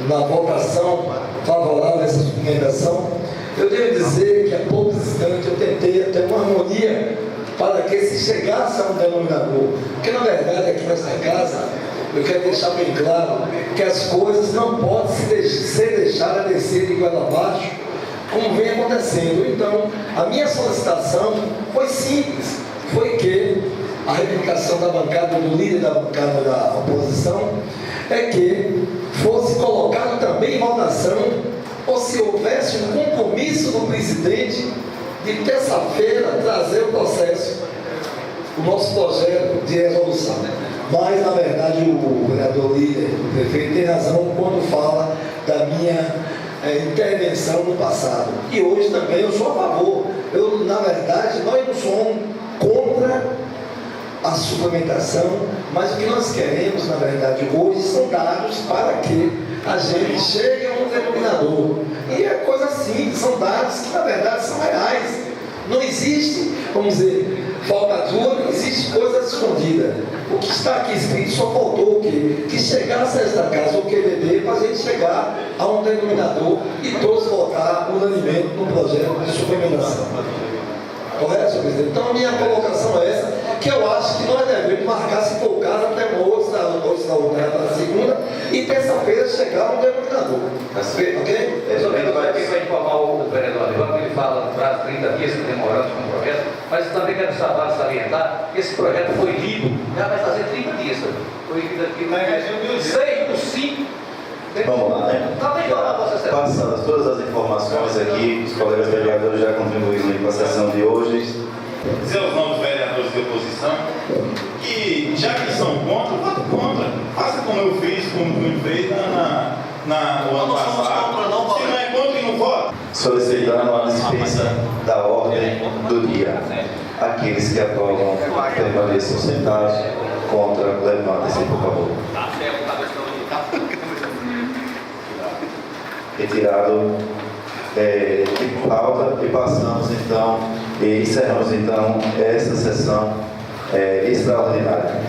na votação favorável a essa suplementação, eu devo dizer que a poucos instantes eu tentei ter uma harmonia para que se chegasse a um denominador. Porque na verdade aqui nessa casa eu quero deixar bem claro que as coisas não podem ser deixadas a descer de igual abaixo, como vem acontecendo. Então, a minha solicitação foi simples, foi que a reivindicação da bancada, do líder da bancada da oposição, é que fosse colocado também em votação, ou se houvesse um compromisso do presidente de terça-feira trazer o processo, o nosso projeto de resolução. Mas, na verdade, o vereador líder, o prefeito, tem razão quando fala da minha intervenção no passado. E hoje também eu sou a favor. Na verdade, nós não somos contra a suplementação, mas o que nós queremos, na verdade, hoje são dados para que a gente chegue a um denominador. E é coisa simples, são dados que, na verdade, são reais. Não existe, vamos dizer, falcatrua, não existe coisa escondida. O que está aqui escrito só faltou o quê? Que chegasse a esta casa o QDD para a gente chegar a um denominador e todos votar unanimemente no projeto de suplementação. Correto, senhor presidente? Então a minha colocação é essa, que eu acho que nós devemos marcar, se for o caso, até hoje na segunda, e terça-feira chegar a um denominador. Ok? Eu só quero aqui para informar o vereador Alivan, que ele fala no prazo de 30 dias que demoramos com o projeto, mas também quero salientar que esse projeto foi lido, já vai fazer 30 dias. Foi lido aqui no 6 do 5. Vamos lá, né? Passadas todas as informações aqui, os colegas vereadores já contribuíram com a sessão de hoje. Dizer aos novos vereadores de oposição que, já que são contra, voto contra. Faça como eu fiz, como o Júnior fez o ano passado. Se não é contra, não vota. Solicitando a dispensa da ordem do dia. Aqueles que aprovam permaneçam sentados, contra, levantem-se, por favor. Retirado de pauta e passamos então, e encerramos então essa sessão extraordinária.